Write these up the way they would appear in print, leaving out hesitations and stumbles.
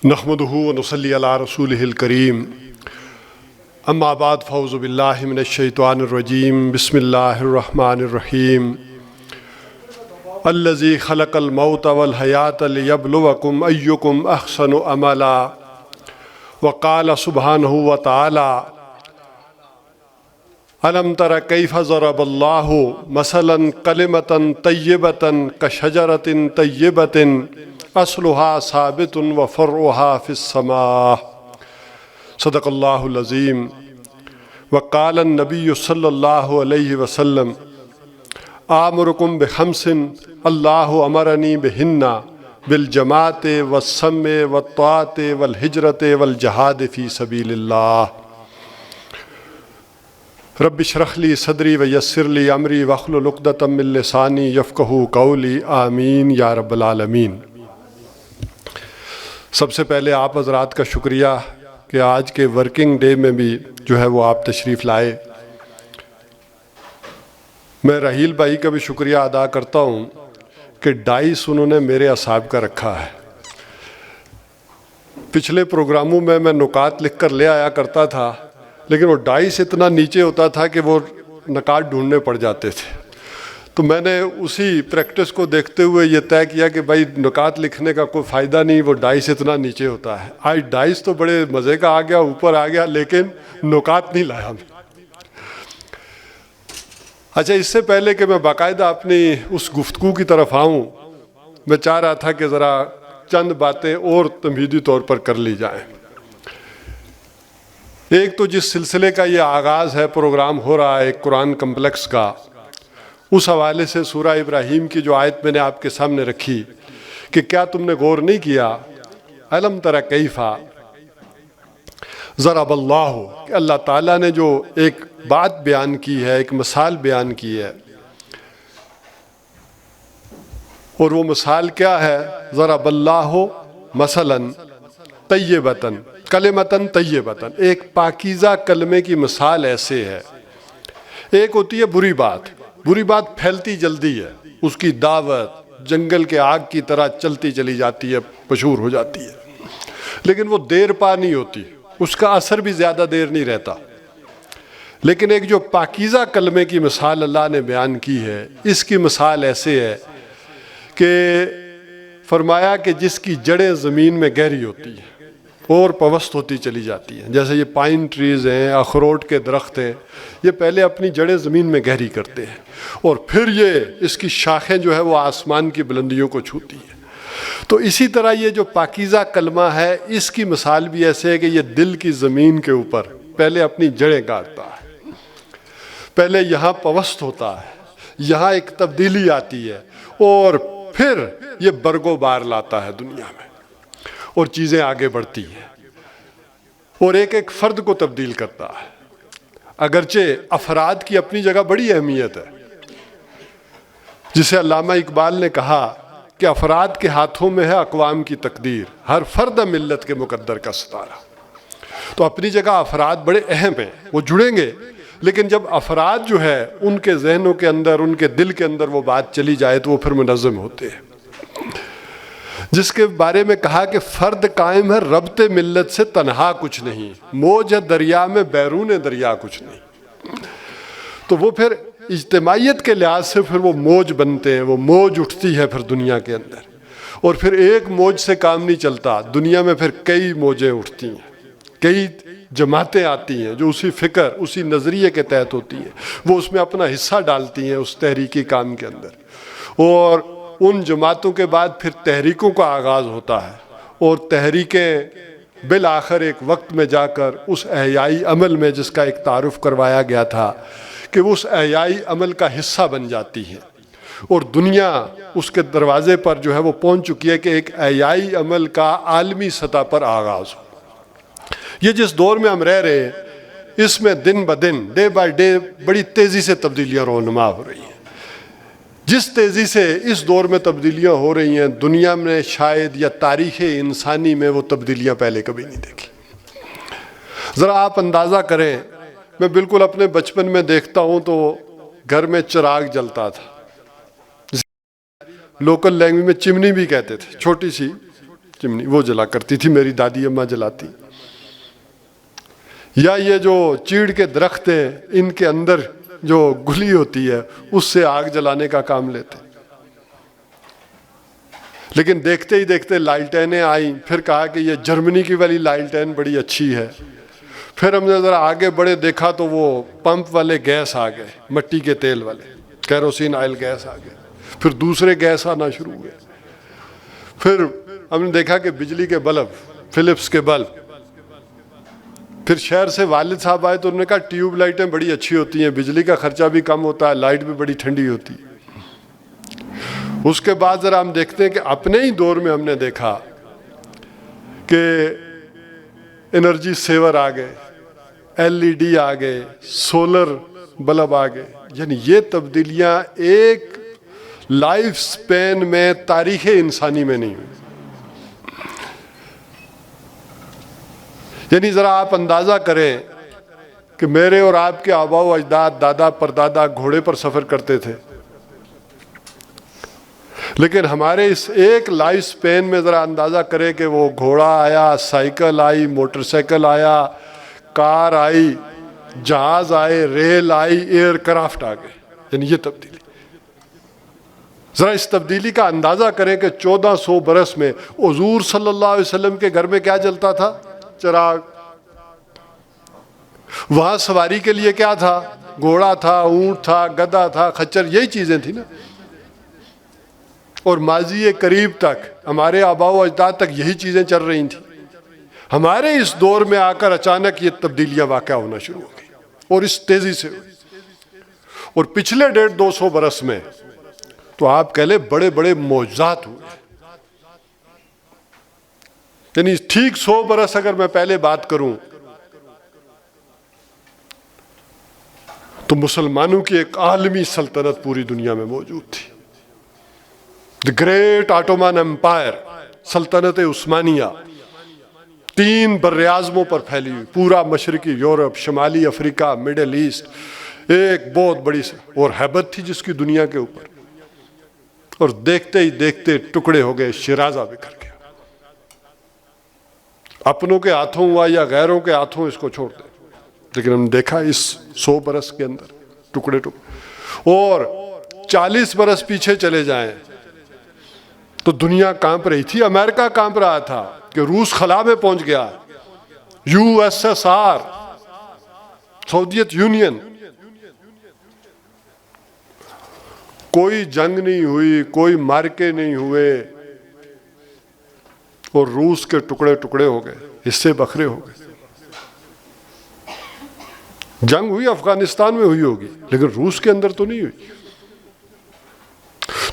نحمدہ ونصلی علی رسولہ الکریم اما بعد فاعوذ باللہ من الشیطان الرجیم بسم اللہ الرحمن الرحیم الذی خلق الموت والحیاۃ لیبلوکم ایکم احسن عملا وقال سبحانہ وتعالی الم تر کیف ضرب اللہ مثلا کلمۃ طیبۃ کشجرۃ طیبۃ اصلها ثابت وفرعها في السماء صدق اللہ العظیم وقال النبی صلی اللہ علیہ وسلم آمرکم بخمس اللہ امرنی بہن بالجماعت والسمع والطاعت والہجرت والجہاد فی سبیل اللہ رب اشرح لی صدری ویسر لی امری واحلل عقدۃ من لسانی یفقہوا قولی آمین یا رب العالمین۔ سب سے پہلے آپ حضرات کا شکریہ کہ آج کے ورکنگ ڈے میں بھی جو ہے وہ آپ تشریف لائے۔ میں رحیل بھائی کا بھی شکریہ ادا کرتا ہوں کہ ڈائس انہوں نے میرے اصحاب کا رکھا ہے۔ پچھلے پروگراموں میں نکات لکھ کر لے آیا کرتا تھا، لیکن وہ ڈائس اتنا نیچے ہوتا تھا کہ وہ نکات ڈھونڈنے پڑ جاتے تھے، تو میں نے اسی پریکٹس کو دیکھتے ہوئے یہ طے کیا کہ بھائی نکات لکھنے کا کوئی فائدہ نہیں، وہ ڈائس اتنا نیچے ہوتا ہے۔ آج ڈائس تو بڑے مزے کا آ گیا، اوپر آ گیا، لیکن نکات نہیں لایا میں۔ اچھا، اس سے پہلے کہ میں باقاعدہ اپنی اس گفتگو کی طرف آؤں، میں چاہ رہا تھا کہ ذرا چند باتیں اور تمہیدی طور پر کر لی جائیں۔ ایک تو جس سلسلے کا یہ آغاز ہے، پروگرام ہو رہا ہے قرآن کمپلیکس کا، اس حوالے سے سورہ ابراہیم کی جو آیت میں نے آپ کے سامنے رکھی کہ کیا تم نے غور نہیں کیا، الم تر کیف ضرب اللہ، کہ اللہ تعالیٰ نے جو ایک بات بیان کی ہے، ایک مثال بیان کی ہے، اور وہ مثال کیا ہے؟ ضرب اللہ مثلا طیبۃ کلمۃ طیبۃ، ایک پاکیزہ کلمے کی مثال ایسے ہے۔ ایک ہوتی ہے بری بات پھیلتی جلدی ہے، اس کی دعوت جنگل کے آگ کی طرح چلتی چلی جاتی ہے، مشہور ہو جاتی ہے، لیکن وہ دیر پا نہیں ہوتی، اس کا اثر بھی زیادہ دیر نہیں رہتا۔ لیکن ایک جو پاکیزہ کلمے کی مثال اللہ نے بیان کی ہے، اس کی مثال ایسے ہے کہ فرمایا کہ جس کی جڑیں زمین میں گہری ہوتی ہیں اور پوست ہوتی چلی جاتی ہیں، جیسے یہ پائن ٹریز ہیں، اخروٹ کے درخت ہیں، یہ پہلے اپنی جڑیں زمین میں گہری کرتے ہیں اور پھر یہ اس کی شاخیں جو ہے وہ آسمان کی بلندیوں کو چھوتی ہیں۔ تو اسی طرح یہ جو پاکیزہ کلمہ ہے، اس کی مثال بھی ایسے ہے کہ یہ دل کی زمین کے اوپر پہلے اپنی جڑیں گاڑتا ہے، پہلے یہاں پوست ہوتا ہے، یہاں ایک تبدیلی آتی ہے، اور پھر یہ برگ و بار لاتا ہے دنیا میں، اور چیزیں آگے بڑھتی ہیں، اور ایک ایک فرد کو تبدیل کرتا ہے۔ اگرچہ افراد کی اپنی جگہ بڑی اہمیت ہے، جسے علامہ اقبال نے کہا کہ افراد کے ہاتھوں میں ہے اقوام کی تقدیر، ہر فرد ملت کے مقدر کا ستارہ۔ تو اپنی جگہ افراد بڑے اہم ہیں، وہ جڑیں گے، لیکن جب افراد جو ہے ان کے ذہنوں کے اندر، ان کے دل کے اندر وہ بات چلی جائے تو وہ پھر منظم ہوتے ہیں۔ جس کے بارے میں کہا کہ فرد قائم ہے ربط ملت سے تنہا کچھ نہیں، موج ہے دریا میں بیرون دریا کچھ نہیں۔ تو وہ پھر اجتماعیت کے لحاظ سے پھر وہ موج بنتے ہیں، وہ موج اٹھتی ہے پھر دنیا کے اندر، اور پھر ایک موج سے کام نہیں چلتا، دنیا میں پھر کئی موجیں اٹھتی ہیں، کئی جماعتیں آتی ہیں جو اسی فکر، اسی نظریے کے تحت ہوتی ہیں، وہ اس میں اپنا حصہ ڈالتی ہیں اس تحریکی کام کے اندر، اور ان جماعتوں کے بعد پھر تحریکوں کا آغاز ہوتا ہے، اور تحریکیں بالآخر ایک وقت میں جا کر اس احیائی عمل میں، جس کا ایک تعارف کروایا گیا تھا کہ وہ اس احیائی عمل کا حصہ بن جاتی ہیں، اور دنیا اس کے دروازے پر جو ہے وہ پہنچ چکی ہے کہ ایک احیائی عمل کا عالمی سطح پر آغاز ہو۔ یہ جس دور میں ہم رہ رہے ہیں، اس میں دن بدن، ڈے بائی ڈے، بڑی تیزی سے تبدیلیاں رونما ہو رہی ہیں۔ جس تیزی سے اس دور میں تبدیلیاں ہو رہی ہیں، دنیا میں شاید یا تاریخ انسانی میں وہ تبدیلیاں پہلے کبھی نہیں دیکھی۔ ذرا آپ اندازہ کریں، میں بالکل اپنے بچپن میں دیکھتا ہوں تو گھر میں چراغ جلتا تھا، لوکل لینگویج میں چمنی بھی کہتے تھے، چھوٹی سی چمنی وہ جلا کرتی تھی، میری دادی اماں جلاتی. یا یہ جو چیڑ کے درخت ہیں ان کے اندر جو گلی ہوتی ہے اس سے آگ جلانے کا کام لیتے. لیکن دیکھتے ہی دیکھتے لالٹینیں آئیں، پھر کہا کہ یہ جرمنی کی والی لالٹین بڑی اچھی ہے. پھر ہم نے ذرا آگے بڑے دیکھا تو وہ پمپ والے گیس آ گئے، مٹی کے تیل والے کیروسین آئل گیس آ گئے. پھر دوسرے گیس آنا شروع ہوئے. پھر ہم نے دیکھا کہ بجلی کے بلب، فلپس کے بلب. پھر شہر سے والد صاحب آئے تو انہوں نے کہا ٹیوب لائٹیں بڑی اچھی ہوتی ہیں، بجلی کا خرچہ بھی کم ہوتا ہے، لائٹ بھی بڑی ٹھنڈی ہوتی ہے. اس کے بعد ذرا ہم دیکھتے ہیں کہ اپنے ہی دور میں ہم نے دیکھا کہ انرجی سیور آ گئے، ایل ای ڈی آ گئے، سولر بلب آ گئے. یعنی یہ تبدیلیاں ایک لائف سپین میں تاریخ انسانی میں نہیں ہوئی. یعنی ذرا آپ اندازہ کریں کہ میرے اور آپ کے آباء و اجداد، دادا پردادا گھوڑے پر سفر کرتے تھے، لیکن ہمارے اس ایک لائف سپین میں ذرا اندازہ کریں کہ وہ گھوڑا آیا، سائیکل آئی، موٹر سائیکل آیا، کار آئی، جہاز آئے، ریل آئی، ایئر کرافٹ آ گئے. یعنی یہ تبدیلی، ذرا اس تبدیلی کا اندازہ کریں کہ 1400 برس میں حضور صلی اللہ علیہ وسلم کے گھر میں کیا جلتا تھا؟ چراغ. وہاں سواری کے لیے کیا تھا؟ گھوڑا تھا، اونٹ تھا، گدھا تھا، خچر، یہی چیزیں تھیں نا. اور ماضی قریب تک ہمارے آباء و اجداد تک یہی چیزیں چل رہی تھیں. ہمارے اس دور میں آ کر اچانک یہ تبدیلیاں واقع ہونا شروع ہو گئی اور اس تیزی سے ہوئی. اور پچھلے 150-200 برس میں تو آپ کہہ لیں بڑے بڑے معجزات ہوئے. یعنی ٹھیک 100 برس اگر میں پہلے بات کروں تو مسلمانوں کی ایک عالمی سلطنت پوری دنیا میں موجود تھی. دی گریٹ آٹومان امپائر، سلطنت عثمانیہ، 3 براعظموں پر پھیلی ہوئی، پورا مشرقی یورپ، شمالی افریقہ، مڈل ایسٹ. ایک بہت بڑی اور ہیبت تھی جس کی دنیا کے اوپر. اور دیکھتے ہی دیکھتے ٹکڑے ہو گئے، شیرازہ بکھر گیا. اپنوں کے ہاتھوں ہوا یا غیروں کے ہاتھوں اس کو چھوڑ دیں. لیکن ہم نے دیکھا اس 100 برس کے اندر ٹکڑے ٹکڑے. اور 40 برس پیچھے چلے جائیں تو دنیا کانپ رہی تھی. امریکہ کانپ رہا تھا کہ روس خلا میں پہنچ گیا، U S S R, Soviet union. کوئی جنگ نہیں ہوئی، کوئی مارکے نہیں ہوئے، اور روس کے ٹکڑے ٹکڑے ہو گئے، حصے بکھرے ہو گئے. جنگ ہوئی افغانستان میں ہوئی ہوگی لیکن روس کے اندر تو نہیں ہوئی.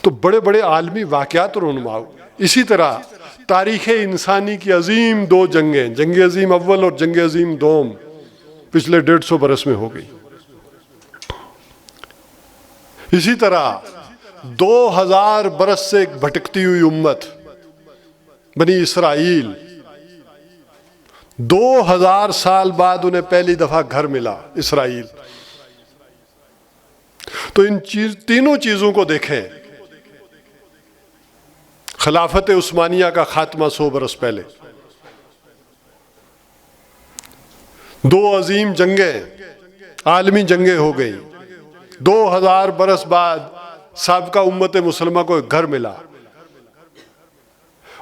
تو بڑے بڑے عالمی واقعات رونما ہوئے. اسی طرح تاریخ انسانی کی عظیم 2 جنگیں، جنگ عظیم اول اور جنگ عظیم دوم، پچھلے 150 برس میں ہو گئی. اسی طرح 2000 برس سے ایک بھٹکتی ہوئی امت بنی اسرائیل، 2000 سال بعد انہیں پہلی دفعہ گھر ملا اسرائیل. تو ان تینوں چیزوں کو دیکھیں. خلافت عثمانیہ کا خاتمہ 100 برس پہلے، 2 عظیم جنگیں، عالمی جنگیں ہو گئی. 2000 برس بعد سابقہ امت مسلمہ کو ایک گھر ملا.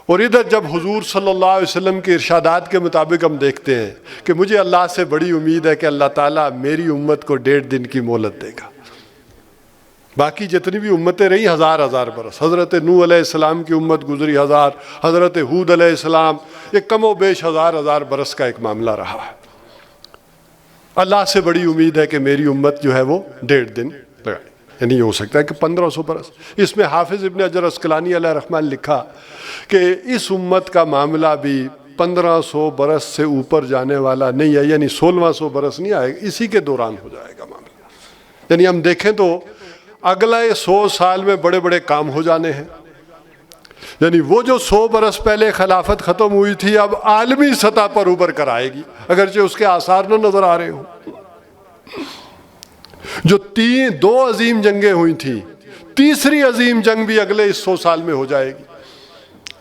اور ادھر جب حضور صلی اللہ علیہ وسلم کے ارشادات کے مطابق ہم دیکھتے ہیں کہ مجھے اللہ سے بڑی امید ہے کہ اللہ تعالیٰ میری امت کو 1.5 دن کی مہلت دے گا. باقی جتنی بھی امتیں رہی 1000 برس، حضرت نوح علیہ السلام کی امت گزری 1000، حضرت ہود علیہ السلام، یہ کم و بیش 1000 برس کا ایک معاملہ رہا ہے. اللہ سے بڑی امید ہے کہ میری امت جو ہے وہ 1.5 دن لگائے. یعنی ہو سکتا ہے کہ 1500 برس. اس میں حافظ ابن حجر عسقلانی علیہ رحمہ لکھا کہ اس امت کا معاملہ بھی 1500 برس سے اوپر جانے والا نہیں ہے، یعنی 1600 برس نہیں آئے گا، اسی کے دوران ہو جائے گا معاملہ. یعنی ہم دیکھیں تو اگلے 100 سال میں بڑے بڑے کام ہو جانے ہیں. یعنی وہ جو 100 برس پہلے خلافت ختم ہوئی تھی اب عالمی سطح پر ابھر کر آئے گی، اگرچہ اس کے آثار نہ نظر آ رہے ہوں. جو 2 عظیم جنگیں ہوئی تھیں، تیسری عظیم جنگ بھی اگلے اس 100 سال میں ہو جائے گی.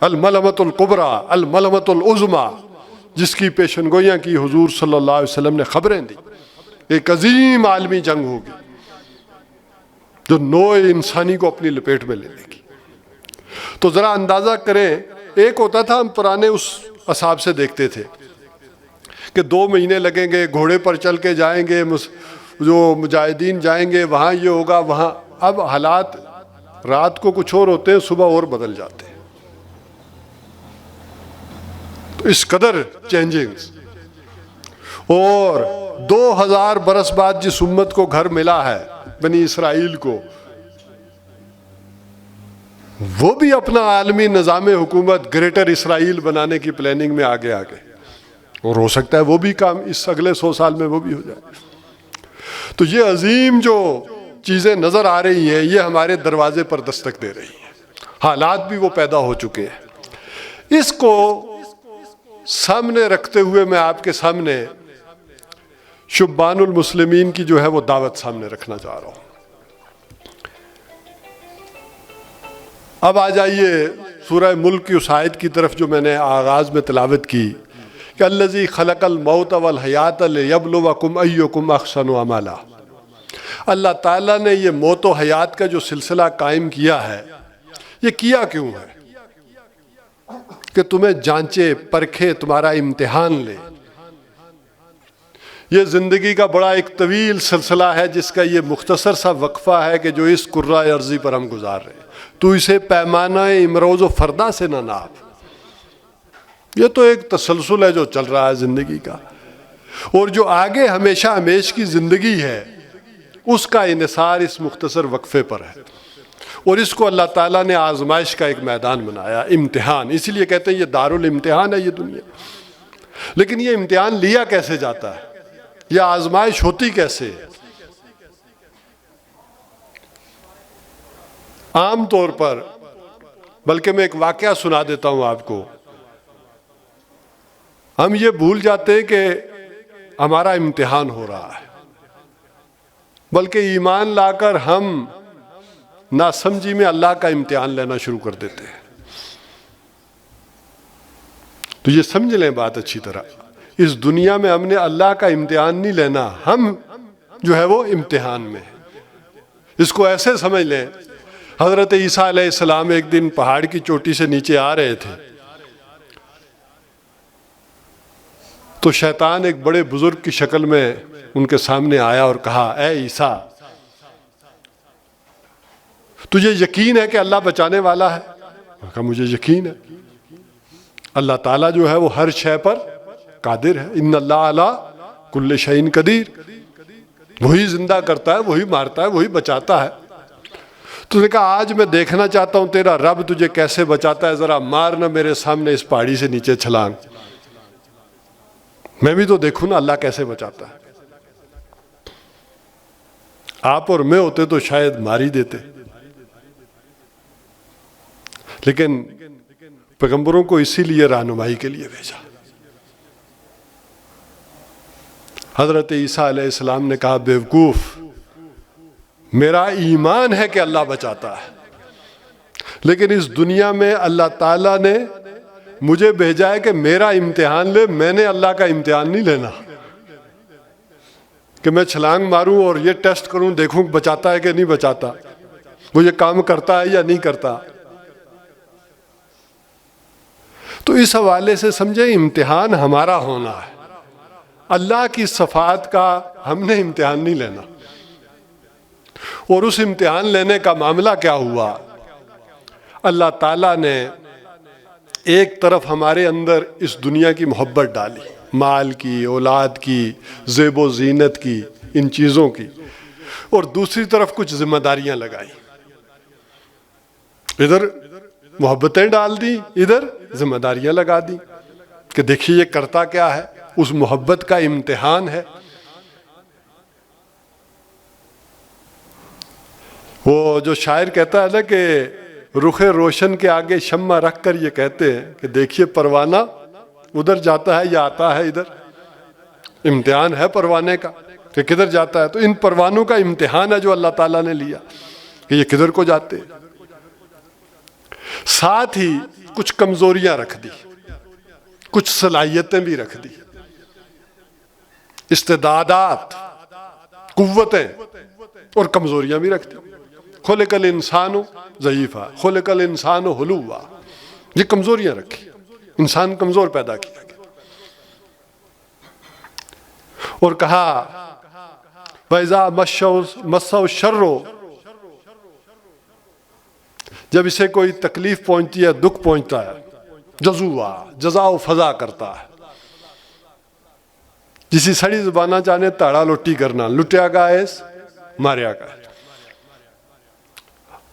الملمۃ الکبریٰ، الملمۃ العظمیٰ، جس کی پیشن گوئیاں کی حضور صلی اللہ علیہ وسلم نے خبریں دی. ایک عظیم عالمی جنگ ہوگی جو نوع انسانی کو اپنی لپیٹ میں لے لے گی. تو ذرا اندازہ کریں، ایک ہوتا تھا ہم پرانے اس اصحاب سے دیکھتے تھے کہ 2 مہینے لگیں گے، گھوڑے پر چل کے جائیں گے، جو مجاہدین جائیں گے وہاں یہ ہوگا وہاں. اب حالات رات کو کچھ اور ہوتے ہیں، صبح اور بدل جاتے ہیں. تو اس قدر چینجنگز. اور 2000 برس بعد جس امت کو گھر ملا ہے بنی اسرائیل کو، وہ بھی اپنا عالمی نظام حکومت گریٹر اسرائیل بنانے کی پلاننگ میں آگے اور ہو سکتا ہے وہ بھی کام اس اگلے 100 سال میں وہ بھی ہو جائے. تو یہ عظیم جو چیزیں نظر آ رہی ہیں یہ ہمارے دروازے پر دستک دے رہی ہیں. حالات بھی وہ پیدا ہو چکے ہیں. اس کو سامنے رکھتے ہوئے میں آپ کے سامنے شبان المسلمین کی جو ہے وہ دعوت سامنے رکھنا چاہ رہا ہوں. اب آ جائیے سورہ ملک کی اس آیت کی طرف جو میں نے آغاز میں تلاوت کی کہ الذی خلق الموت والحیات لیبلوکم ایکم احسن عملا. اللہ تعالیٰ نے یہ موت و حیات کا جو سلسلہ قائم کیا ہے، یہ کیا کیوں ہے؟ کہ تمہیں جانچے، پرکھے، تمہارا امتحان لے. یہ زندگی کا بڑا ایک طویل سلسلہ ہے جس کا یہ مختصر سا وقفہ ہے کہ جو اس کرۂ ارضی پر ہم گزار رہے ہیں. تو اسے پیمانہ امروز و فردا سے نہ ناپ. یہ تو ایک تسلسل ہے جو چل رہا ہے زندگی کا، اور جو آگے ہمیشہ ہمیش کی زندگی ہے اس کا انحصار اس مختصر وقفے پر ہے. اور اس کو اللہ تعالیٰ نے آزمائش کا ایک میدان بنایا، امتحان. اسی لیے کہتے ہیں یہ دارالامتحان ہے یہ دنیا. لیکن یہ امتحان لیا کیسے جاتا ہے؟ یہ آزمائش ہوتی کیسے ہے؟ عام طور پر، بلکہ میں ایک واقعہ سنا دیتا ہوں آپ کو. ہم یہ بھول جاتے ہیں کہ ہمارا امتحان ہو رہا ہے، بلکہ ایمان لا کر ہم ناسمجھی میں اللہ کا امتحان لینا شروع کر دیتے ہیں. تو یہ سمجھ لیں بات اچھی طرح، اس دنیا میں ہم نے اللہ کا امتحان نہیں لینا، ہم جو ہے وہ امتحان میں ہیں. اس کو ایسے سمجھ لیں، حضرت عیسیٰ علیہ السلام ایک دن پہاڑ کی چوٹی سے نیچے آ رہے تھے تو شیطان ایک بڑے بزرگ کی شکل میں ان کے سامنے آیا اور کہا، اے عیسیٰ، تجھے یقین ہے کہ اللہ بچانے والا ہے؟ میں کہا مجھے یقین ہے. اللہ تعالیٰ جو ہے وہ ہر شے پر قادر ہے. ان اللہ علی کل شیء قدیر. وہی زندہ کرتا ہے، وہی مارتا ہے، وہی بچاتا ہے. تو نے کہا آج میں دیکھنا چاہتا ہوں تیرا رب تجھے کیسے بچاتا ہے، ذرا مارنا میرے سامنے اس پہاڑی سے نیچے چھلانگ، میں بھی تو دیکھوں نا اللہ کیسے بچاتا ہے. آپ اور میں ہوتے تو شاید مار ہی دیتے، لیکن پیغمبروں کو اسی لیے رہنمائی کے لیے بھیجا. حضرت عیسیٰ علیہ السلام نے کہا، بیوقوف، میرا ایمان ہے کہ اللہ بچاتا ہے، لیکن اس دنیا میں اللہ تعالیٰ نے مجھے بھیجا ہے کہ میرا امتحان لے. میں نے اللہ کا امتحان نہیں لینا کہ میں چھلانگ ماروں اور یہ ٹیسٹ کروں، دیکھوں بچاتا ہے کہ نہیں بچاتا، وہ یہ کام کرتا ہے یا نہیں کرتا. تو اس حوالے سے سمجھیں امتحان ہمارا ہونا ہے، اللہ کی صفات کا ہم نے امتحان نہیں لینا. اور اس امتحان لینے کا معاملہ کیا ہوا؟ اللہ تعالیٰ نے ایک طرف ہمارے اندر اس دنیا کی محبت ڈالی، مال کی، اولاد کی، زیب و زینت کی، ان چیزوں کی، اور دوسری طرف کچھ ذمہ داریاں لگائی. ادھر محبتیں ڈال دی، ادھر ذمہ داریاں لگا دی کہ دیکھیے یہ کرتا کیا ہے. اس محبت کا امتحان ہے. وہ جو شاعر کہتا ہے نا کہ رخ روشن کے آگے شمع رکھ کر یہ کہتے ہیں کہ دیکھیے پروانہ ادھر جاتا ہے یا آتا ہے ادھر. امتحان ہے پروانے کا کہ کدھر جاتا ہے. تو ان پروانوں کا امتحان ہے جو اللہ تعالیٰ نے لیا کہ یہ کدھر کو جاتے ہیں. ساتھ ہی کچھ کمزوریاں رکھ دی، کچھ صلاحیتیں بھی رکھ دی، استعدادات، قوتیں اور کمزوریاں بھی رکھ دی۔ خلق الانسان ضعیفا خلق الانسان حلوا، یہ کمزوریاں رکھی، انسان کمزور پیدا کیا گیا۔ اور کہا وَإِذَا مَسَّهُ الشَّرُّ، جب اسے کوئی تکلیف پہنچتی ہے، دکھ پہنچتا ہے، جزوعا، جزا و فضا کرتا ہے۔ جسی سڑی زبانہ چاہنے تاڑا لٹی کرنا، لٹیا کا ایس ماریا کا ہے۔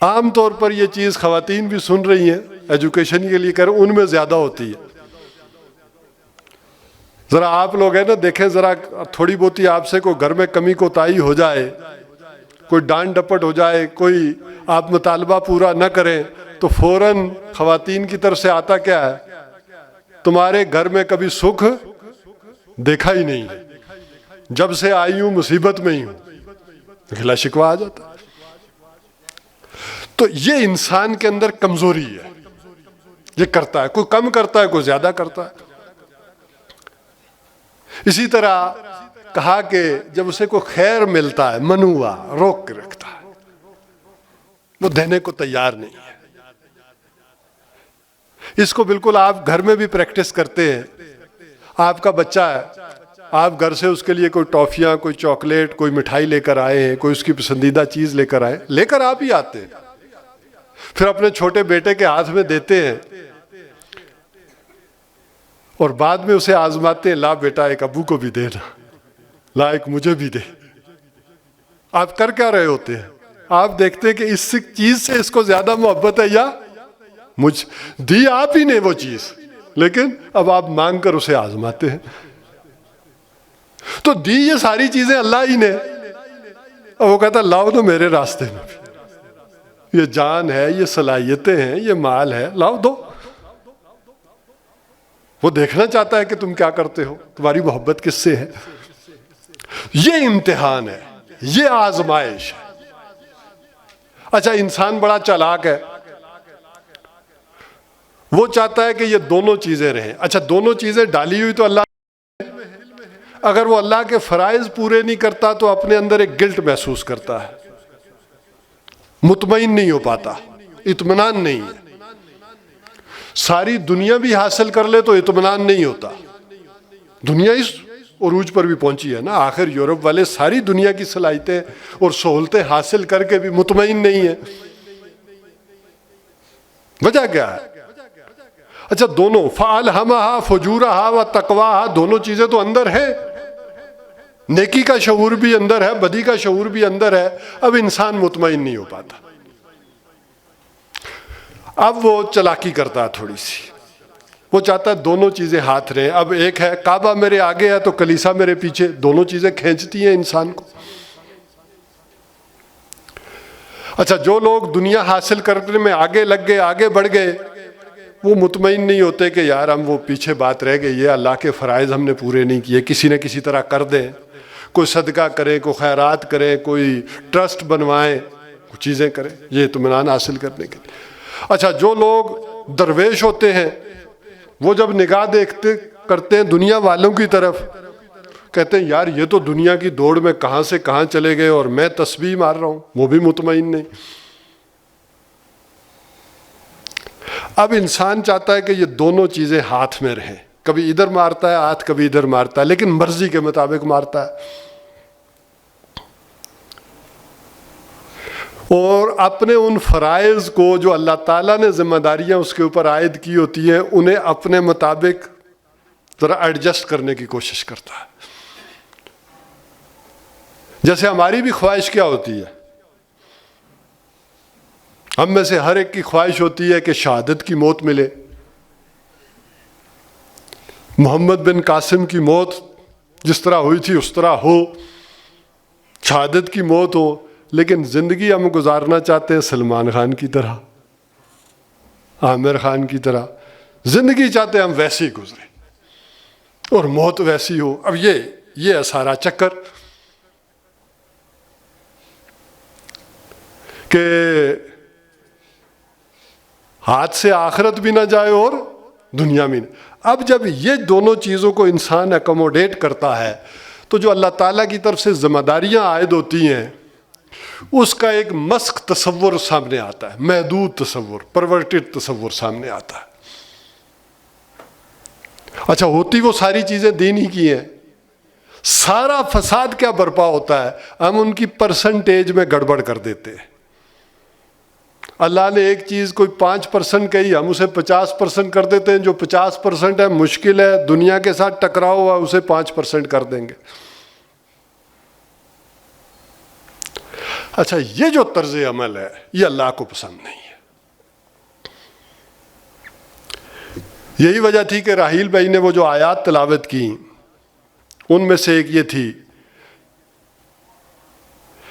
عام طور پر یہ چیز خواتین بھی سن رہی ہیں، ایجوکیشن کے لیے کر ان میں زیادہ ہوتی ہے۔ ذرا آپ لوگ ہیں نا، دیکھیں ذرا تھوڑی بہتی آپ سے کوئی گھر میں کمی کوتاہی ہو جائے، کوئی ڈانٹ ڈپٹ ہو جائے، کوئی آپ مطالبہ پورا نہ کریں تو فوراً خواتین کی طرف سے آتا کیا ہے؟ تمہارے گھر میں کبھی سکھ دیکھا ہی نہیں ہے، جب سے آئی ہوں مصیبت میں ہی ہوں، گلا شکوہ آ جاتا۔ تو یہ انسان کے اندر کمزوری ہے، یہ کرتا ہے، کوئی کم کرتا ہے، کوئی زیادہ کرتا ہے۔ اسی طرح کہا کہ جب اسے کوئی خیر ملتا ہے منوع روک کے رکھتا ہے، وہ دینے کو تیار نہیں ہے۔ اس کو بالکل آپ گھر میں بھی پریکٹس کرتے ہیں۔ آپ کا بچہ ہے، آپ گھر سے اس کے لیے کوئی ٹافیاں، کوئی چاکلیٹ، کوئی مٹھائی لے کر آئے ہیں، کوئی اس کی پسندیدہ چیز لے کر آئے، لے کر آپ ہی آتے ہیں، پھر اپنے چھوٹے بیٹے کے ہاتھ میں دیتے ہیں اور بعد میں اسے آزماتے ہیں، لا بیٹا ایک ابو کو بھی دینا، لا ایک مجھے بھی دے۔ آپ کر کیا رہے ہوتے ہیں؟ آپ دیکھتے ہیں کہ اس چیز سے اس کو زیادہ محبت ہے یا مجھ دی آپ ہی نے وہ چیز، لیکن اب آپ مانگ کر اسے آزماتے ہیں۔ تو دی یہ ساری چیزیں اللہ ہی نے، اور وہ کہتا لاؤ تو میرے راستے میں بھی، یہ جان ہے، یہ صلاحیتیں ہیں، یہ مال ہے، لاؤ دو۔ وہ دیکھنا چاہتا ہے کہ تم کیا کرتے ہو، تمہاری محبت کس سے ہے۔ یہ امتحان ہے، یہ آزمائش ہے۔ اچھا انسان بڑا چالاک ہے، وہ چاہتا ہے کہ یہ دونوں چیزیں رہیں۔ اچھا دونوں چیزیں ڈالی ہوئی تو اللہ، اگر وہ اللہ کے فرائض پورے نہیں کرتا تو اپنے اندر ایک گلٹ محسوس کرتا ہے، مطمئن نہیں ہو پاتا، اطمینان نہیں ہے۔ ساری دنیا بھی حاصل کر لے تو اطمینان نہیں ہوتا۔ دنیا اس عروج پر بھی پہنچی ہے نا، آخر یورپ والے ساری دنیا کی صلاحیتیں اور سہولتیں حاصل کر کے بھی مطمئن نہیں ہیں۔ وجہ کیا ہے؟ اچھا دونوں فَأَلْهَمَهَا فُجُورَهَا وَتَقْوَاهَا، دونوں چیزیں تو اندر ہیں، نیکی کا شعور بھی اندر ہے، بدی کا شعور بھی اندر ہے، اب انسان مطمئن نہیں ہو پاتا۔ اب وہ چلاکی کرتا ہے تھوڑی سی، وہ چاہتا ہے دونوں چیزیں ہاتھ رہیں۔ اب ایک ہے کعبہ میرے آگے ہے تو کلیسا میرے پیچھے، دونوں چیزیں کھینچتی ہیں انسان کو۔ اچھا جو لوگ دنیا حاصل کرنے میں آگے لگ گئے، آگے بڑھ گئے، وہ مطمئن نہیں ہوتے کہ یار ہم وہ پیچھے بات رہ گئی، یہ اللہ کے فرائض ہم نے پورے نہیں کیے، کسی نہ کسی طرح کر دیں، کوئی صدقہ کریں، کوئی خیرات کریں، کوئی ٹرسٹ بنوائیں، کچھ چیزیں کریں، یہ اطمینان حاصل کرنے کے لیے۔ اچھا جو لوگ درویش ہوتے ہیں، وہ جب نگاہ دیکھتے کرتے ہیں دنیا والوں کی طرف، کہتے ہیں یار یہ تو دنیا کی دوڑ میں کہاں سے کہاں چلے گئے اور میں تسبیح مار رہا ہوں، وہ بھی مطمئن نہیں۔ اب انسان چاہتا ہے کہ یہ دونوں چیزیں ہاتھ میں رہیں، کبھی ادھر مارتا ہے ہاتھ، کبھی ادھر مارتا ہے، لیکن مرضی کے مطابق مارتا ہے، اور اپنے ان فرائض کو جو اللہ تعالیٰ نے ذمہ داریاں اس کے اوپر عائد کی ہوتی ہیں انہیں اپنے مطابق ذرا ایڈجسٹ کرنے کی کوشش کرتا ہے۔ جیسے ہماری بھی خواہش کیا ہوتی ہے، ہم میں سے ہر ایک کی خواہش ہوتی ہے کہ شہادت کی موت ملے، محمد بن قاسم کی موت جس طرح ہوئی تھی اس طرح ہو، شہادت کی موت ہو، لیکن زندگی ہم گزارنا چاہتے ہیں سلمان خان کی طرح، عامر خان کی طرح، زندگی چاہتے ہیں ہم ویسی گزرے اور موت ویسی ہو۔ اب یہ ہے سارا چکر کہ ہاتھ سے آخرت بھی نہ جائے اور دنیا میں نہیں۔ اب جب یہ دونوں چیزوں کو انسان اکوموڈیٹ کرتا ہے تو جو اللہ تعالیٰ کی طرف سے ذمہ داریاں عائد ہوتی ہیں اس کا ایک مسخ تصور سامنے آتا ہے، محدود تصور، پرورٹڈ تصور سامنے آتا ہے۔ اچھا، ہوتی وہ ساری چیزیں دین ہی کی ہیں، سارا فساد کیا برپا ہوتا ہے؟ ہم ان کی پرسنٹیج میں گڑبڑ کر دیتے ہیں۔ اللہ نے ایک چیز کوئی 5% کہی، ہم اسے 50% کر دیتے ہیں۔ جو 50% ہے مشکل ہے، دنیا کے ساتھ ٹکراؤ ہوا، اسے 5% کر دیں گے۔ اچھا، یہ جو طرز عمل ہے یہ اللہ کو پسند نہیں ہے۔ یہی وجہ تھی کہ راحیل بھائی نے وہ جو آیات تلاوت کی ان میں سے ایک یہ تھی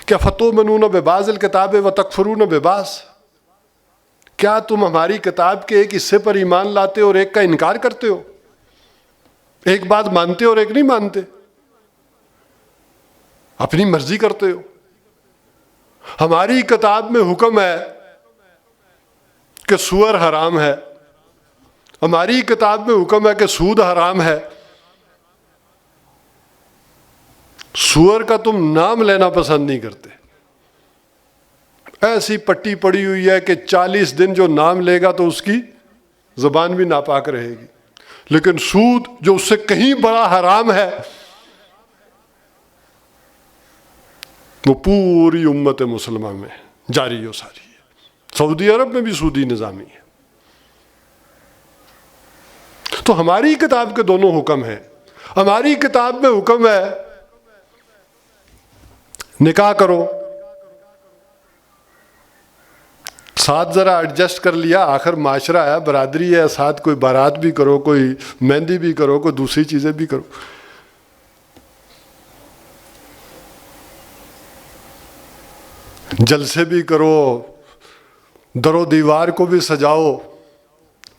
کہ فَتُؤْمِنُونَ بِبَعْضِ الْكِتَابِ وَتَكْفُرُونَ بِبَعْضٍ، کیا تم ہماری کتاب کے ایک حصے پر ایمان لاتے ہو اور ایک کا انکار کرتے ہو؟ ایک بات مانتے ہو اور ایک نہیں مانتے، اپنی مرضی کرتے ہو۔ ہماری کتاب میں حکم ہے کہ سور حرام ہے، ہماری کتاب میں حکم ہے کہ سود حرام ہے، سور کا تم نام لینا پسند نہیں کرتے۔ ایسی پٹی پڑی ہوئی ہے کہ 40 دن جو نام لے گا تو اس کی زبان بھی ناپاک رہے گی، لیکن سود جو اس سے کہیں بڑا حرام ہے وہ پوری امت مسلمہ میں جاری و ساری ہے۔ سعودی عرب میں بھی سودی نظامی ہے۔ تو ہماری کتاب کے دونوں حکم ہیں۔ ہماری کتاب میں حکم ہے نکاح کرو، ساتھ ذرا ایڈجسٹ کر لیا، آخر معاشرہ ہے، برادری ہے، ساتھ کوئی بارات بھی کرو، کوئی مہندی بھی کرو، کوئی دوسری چیزیں بھی کرو۔ جلسے بھی کرو، در و دیوار کو بھی سجاؤ،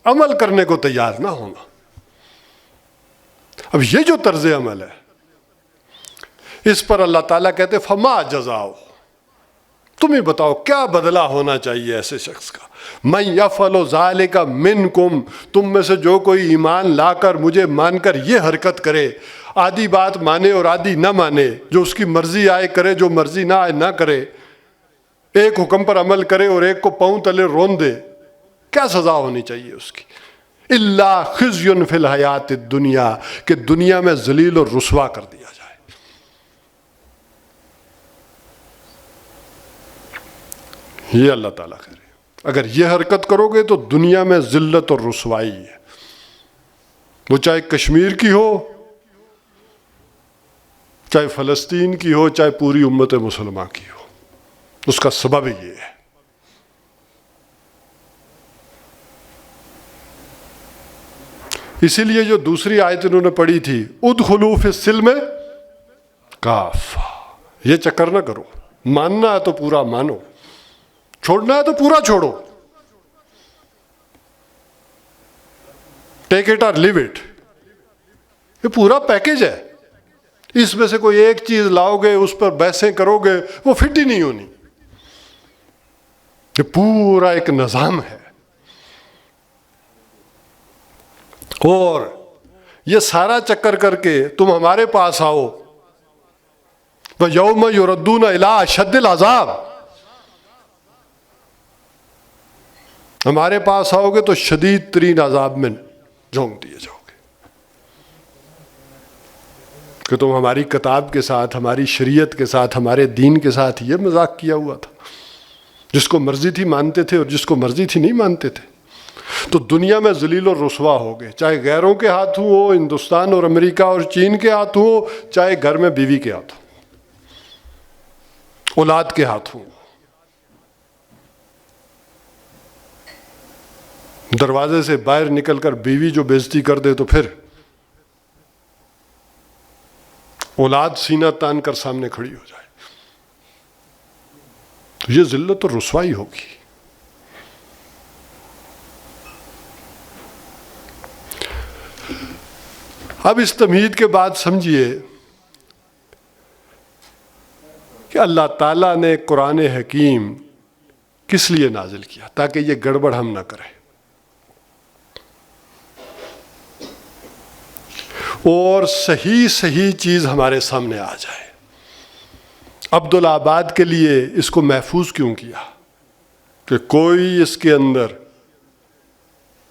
عمل کرنے کو تیار نہ ہونا۔ اب یہ جو طرز عمل ہے اس پر اللہ تعالیٰ کہتے فما جزاؤ، تم ہی بتاؤ کیا بدلہ ہونا چاہیے ایسے شخص کا۔ من یفعل ذلک منکم، تم میں سے جو کوئی ایمان لا کر مجھے مان کر یہ حرکت کرے، آدھی بات مانے اور آدھی نہ مانے، جو اس کی مرضی آئے کرے، جو مرضی نہ آئے نہ کرے، ایک حکم پر عمل کرے اور ایک کو پاؤں تلے رون دے، کیا سزا ہونی چاہیے اس کی؟ الا خزی فی الحیات الدنیا، کہ دنیا میں ذلیل اور رسوا کر دیا جائے۔ یہ اللہ تعالیٰ کہہ رہے ہیں اگر یہ حرکت کرو گے تو دنیا میں ذلت اور رسوائی ہے، وہ چاہے کشمیر کی ہو، چاہے فلسطین کی ہو، چاہے پوری امت مسلمہ کی ہو۔ اس کا سبب یہ ہے۔ اسی لیے جو دوسری آیت انہوں نے پڑھی تھی ادخلوا فی السلم کافہ، یہ چکر نہ کرو، ماننا ہے تو پورا مانو، چھوڑنا ہے تو پورا چھوڑو، ٹیک اٹ اور لیو اٹ، یہ پورا پیکج ہے۔ اس میں سے کوئی ایک چیز لاؤ گے، اس پر بحثیں کرو گے، وہ فٹ ہی نہیں ہونی۔ یہ پورا ایک نظام ہے، اور یہ سارا چکر کر کے تم ہمارے پاس آؤ، وَيَوْمَ يُرَدُّونَ إِلَىٰ أَشَدِّ الْعَذَابِ، ہمارے پاس آؤ گے تو شدید ترین عذاب میں جھونک دیے جاؤ گے، کہ تم ہماری کتاب کے ساتھ، ہماری شریعت کے ساتھ، ہمارے دین کے ساتھ یہ مذاق کیا ہوا تھا۔ جس کو مرضی تھی مانتے تھے اور جس کو مرضی تھی نہیں مانتے تھے۔ تو دنیا میں ذلیل اور رسوا ہو گئے، چاہے غیروں کے ہاتھوں ہو، ہندوستان اور امریکہ اور چین کے ہاتھوں ہو، چاہے گھر میں بیوی کے ہاتھوں، اولاد کے ہاتھوں۔ دروازے سے باہر نکل کر بیوی جو بےزتی کر دے تو پھر اولاد سینہ تان کر سامنے کھڑی ہو جائے، تو یہ ذلت اور رسوائی ہوگی۔ اب اس تمہید کے بعد سمجھیے کہ اللہ تعالیٰ نے قرآن حکیم کس لیے نازل کیا، تاکہ یہ گڑبڑ ہم نہ کریں۔ اور صحیح صحیح چیز ہمارے سامنے آ جائے۔ عبدالآباد کے لیے اس کو محفوظ کیوں کیا کہ کوئی اس کے اندر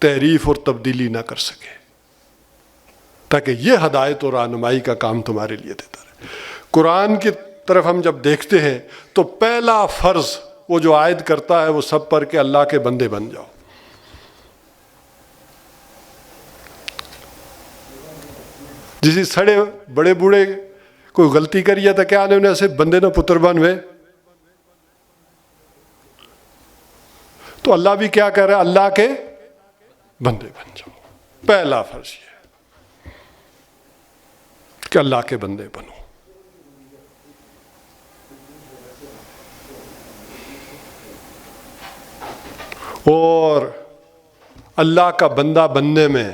تحریف اور تبدیلی نہ کر سکے، تاکہ یہ ہدایت اور رہنمائی کا کام تمہارے لیے دیتا رہے۔ قرآن کی طرف ہم جب دیکھتے ہیں تو پہلا فرض وہ جو عائد کرتا ہے وہ سب پر کہ اللہ کے بندے بن جاؤ۔ جسی سڑے بڑے بوڑھے کوئی غلطی کری ہے تو کیا انہوں نے ایسے بندے نہ پتر بنوے، تو اللہ بھی کیا کہہ رہا ہے؟ اللہ کے بندے بن جاؤ۔ پہلا فرض یہ ہے کہ اللہ کے بندے بنو۔ اور اللہ کا بندہ بننے میں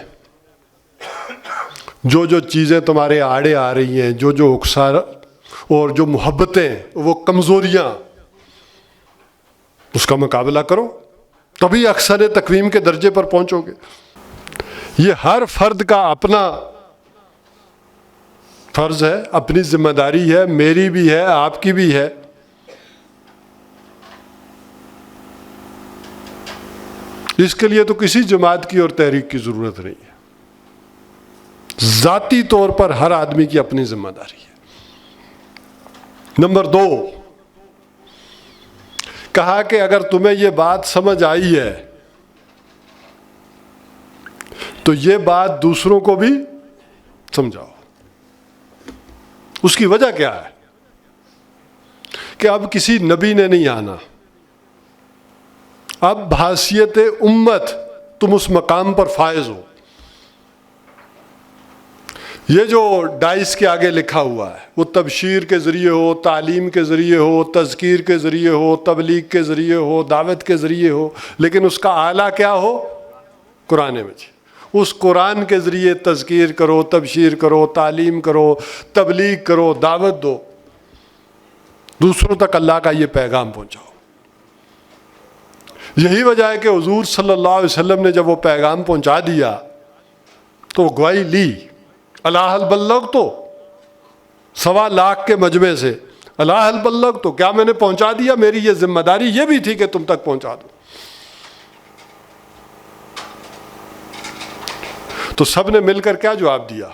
جو جو چیزیں تمہارے آڑے آ رہی ہیں، جو جو اکسار اور جو محبتیں، وہ کمزوریاں، اس کا مقابلہ کرو، تبھی اکثر تقویم کے درجے پر پہنچو گے۔ یہ ہر فرد کا اپنا فرض ہے، اپنی ذمہ داری ہے، میری بھی ہے، آپ کی بھی ہے۔ اس کے لیے تو کسی جماعت کی اور تحریک کی ضرورت نہیں ہے، ذاتی طور پر ہر آدمی کی اپنی ذمہ داری ہے۔ نمبر 2، کہا کہ اگر تمہیں یہ بات سمجھ آئی ہے تو یہ بات دوسروں کو بھی سمجھاؤ۔ اس کی وجہ کیا ہے کہ اب کسی نبی نے نہیں آنا، اب بحیثیت امت تم اس مقام پر فائز ہو۔ یہ جو ڈائس کے آگے لکھا ہوا ہے وہ تبشیر کے ذریعے ہو، تعلیم کے ذریعے ہو، تذکیر کے ذریعے ہو، تبلیغ کے ذریعے ہو، دعوت کے ذریعے ہو، لیکن اس کا اعلیٰ کیا ہو؟ قرآن مجید۔ اس قرآن کے ذریعے تذکیر کرو، تبشیر کرو، تعلیم کرو، تبلیغ کرو، دعوت دو، دوسروں تک اللہ کا یہ پیغام پہنچاؤ۔ یہی وجہ ہے کہ حضور صلی اللہ علیہ وسلم نے جب وہ پیغام پہنچا دیا تو گواہی لی، اللہ حل بلغ، تو 1.25 لاکھ کے مجمع سے اللہ حل بلغ، تو کیا میں نے پہنچا دیا؟ میری یہ ذمہ داری یہ بھی تھی کہ تم تک پہنچا دوں۔ تو سب نے مل کر کیا جواب دیا؟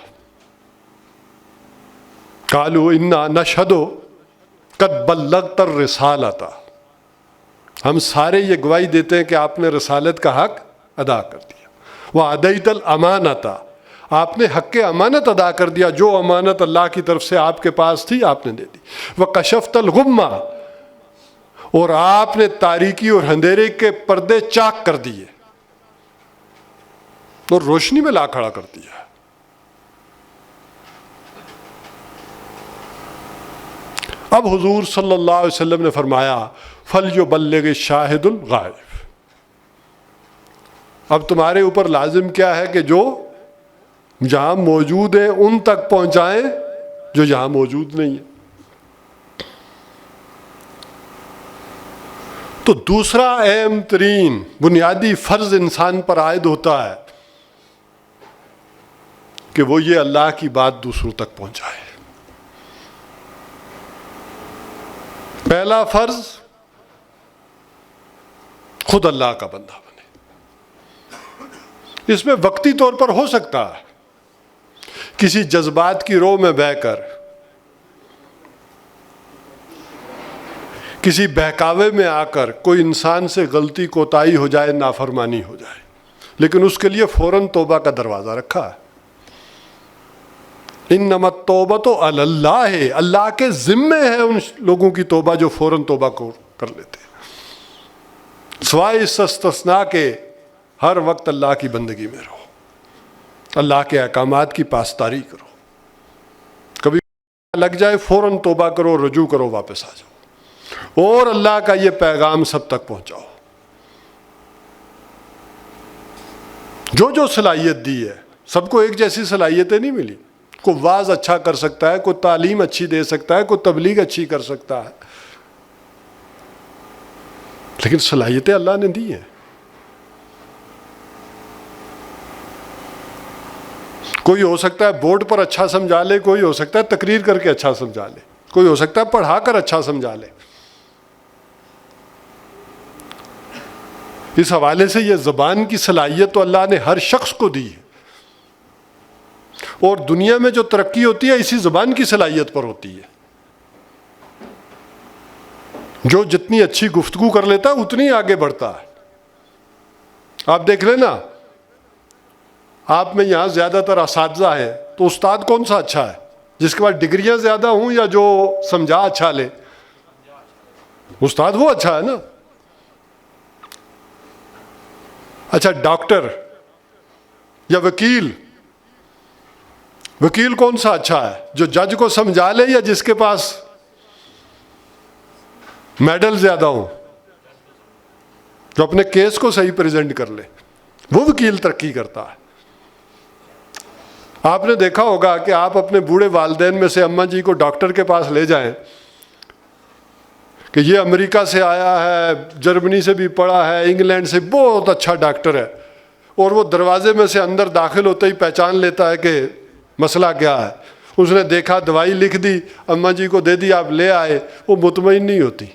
قالوا انا نشہد قد بلغت الرسالۃ، ہم سارے یہ گواہی دیتے ہیں کہ آپ نے رسالت کا حق ادا کر دیا۔ وَأَدَيْتَ الْأَمَانَةَ، آپ نے حق امانت ادا کر دیا، جو امانت اللہ کی طرف سے آپ کے پاس تھی آپ نے دے دی۔ وَكَشَفْتَ الْغُمَّةَ، اور آپ نے تاریکی اور اندھیرے کے پردے چاک کر دیے اور روشنی میں لا کھڑا کر دیا۔ اب حضور صلی اللہ علیہ وسلم نے فرمایا فَلْيُبَلِّغِ الشَّاهِدُ الْغَائِبُ، اب تمہارے اوپر لازم کیا ہے کہ جو جہاں موجود ہیں ان تک پہنچائیں جو یہاں موجود نہیں ہیں۔ تو دوسرا اہم ترین بنیادی فرض انسان پر عائد ہوتا ہے کہ وہ یہ اللہ کی بات دوسروں تک پہنچائے۔ پہلا فرض، خود اللہ کا بندہ بنے۔ اس میں وقتی طور پر ہو سکتا ہے کسی جذبات کی رو میں بہہ کر، کسی بہکاوے میں آ کر کوئی انسان سے غلطی کوتاہی ہو جائے، نافرمانی ہو جائے، لیکن اس کے لیے فوراً توبہ کا دروازہ رکھا ہے۔ انما التوبۃ علی اللہ، اللہ کے ذمے ہے ان لوگوں کی توبہ جو فوراً توبہ کو کر لیتے ہیں، سوائے اس استثناء کے ہر وقت اللہ کی بندگی میں رہو، اللہ کے احکامات کی پاسداری کرو، کبھی لگ جائے فوراً توبہ کرو، رجوع کرو، واپس آ جاؤ، اور اللہ کا یہ پیغام سب تک پہنچاؤ۔ جو جو صلاحیت دی ہے، سب کو ایک جیسی صلاحیتیں نہیں ملی، کوئی واعظ اچھا کر سکتا ہے، کوئی تعلیم اچھی دے سکتا ہے، کوئی تبلیغ اچھی کر سکتا ہے، لیکن صلاحیتیں اللہ نے دی ہیں۔ کوئی ہو سکتا ہے بورڈ پر اچھا سمجھا لے، کوئی ہو سکتا ہے تقریر کر کے اچھا سمجھا لے، کوئی ہو سکتا ہے پڑھا کر اچھا سمجھا لے۔ اس حوالے سے یہ زبان کی صلاحیت تو اللہ نے ہر شخص کو دی ہے، اور دنیا میں جو ترقی ہوتی ہے اسی زبان کی صلاحیت پر ہوتی ہے۔ جو جتنی اچھی گفتگو کر لیتا ہے اتنی آگے بڑھتا ہے۔ آپ دیکھ لیں نا، آپ میں یہاں زیادہ تر اساتذہ ہیں تو استاد کون سا اچھا ہے؟ جس کے پاس ڈگریاں زیادہ ہوں یا جو سمجھا اچھا لے؟ استاد وہ اچھا ہے نا۔ اچھا ڈاکٹر یا وکیل، وکیل کون سا اچھا ہے؟ جو جج کو سمجھا لے یا جس کے پاس میڈل زیادہ ہوں، جو اپنے کیس کو صحیح پریزنٹ کر لے، وہ وکیل ترقی کرتا ہے۔ آپ نے دیکھا ہوگا کہ آپ اپنے بوڑھے والدین میں سے اماں جی کو ڈاکٹر کے پاس لے جائیں کہ یہ امریکہ سے آیا ہے، جرمنی سے بھی پڑھا ہے، انگلینڈ سے، بہت اچھا ڈاکٹر ہے، اور وہ دروازے میں سے اندر داخل ہوتے ہی پہچان لیتا ہے کہ مسئلہ کیا ہے۔ اس نے دیکھا، دوائی لکھ دی، اماں جی کو دے دی، آپ لے آئے، وہ مطمئن نہیں ہوتی۔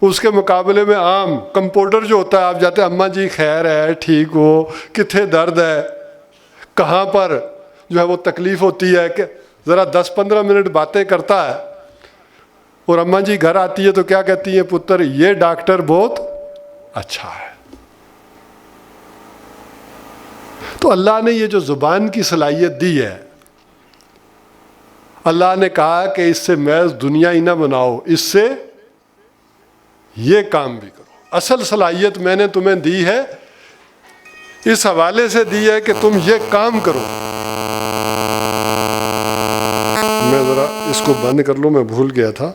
اس کے مقابلے میں عام کمپاؤنڈر جو ہوتا ہے، آپ جاتے ہیں، اماں جی خیر ہے، ٹھیک ہو، کتنے درد ہے، کہاں پر جو ہے وہ تکلیف ہوتی ہے، کہ ذرا 10-15 منٹ باتیں کرتا ہے، اور اماں جی گھر آتی ہے تو کیا کہتی ہیں؟ پتر یہ ڈاکٹر بہت اچھا ہے۔ تو اللہ نے یہ جو زبان کی صلاحیت دی ہے، اللہ نے کہا کہ اس سے محض دنیا ہی نہ بناؤ، اس سے یہ کام بھی کرو۔ اصل صلاحیت میں نے تمہیں دی ہے، اس حوالے سے دی ہے کہ تم یہ کام کرو۔ میں ذرا اس کو بند کر لوں، میں بھول گیا تھا۔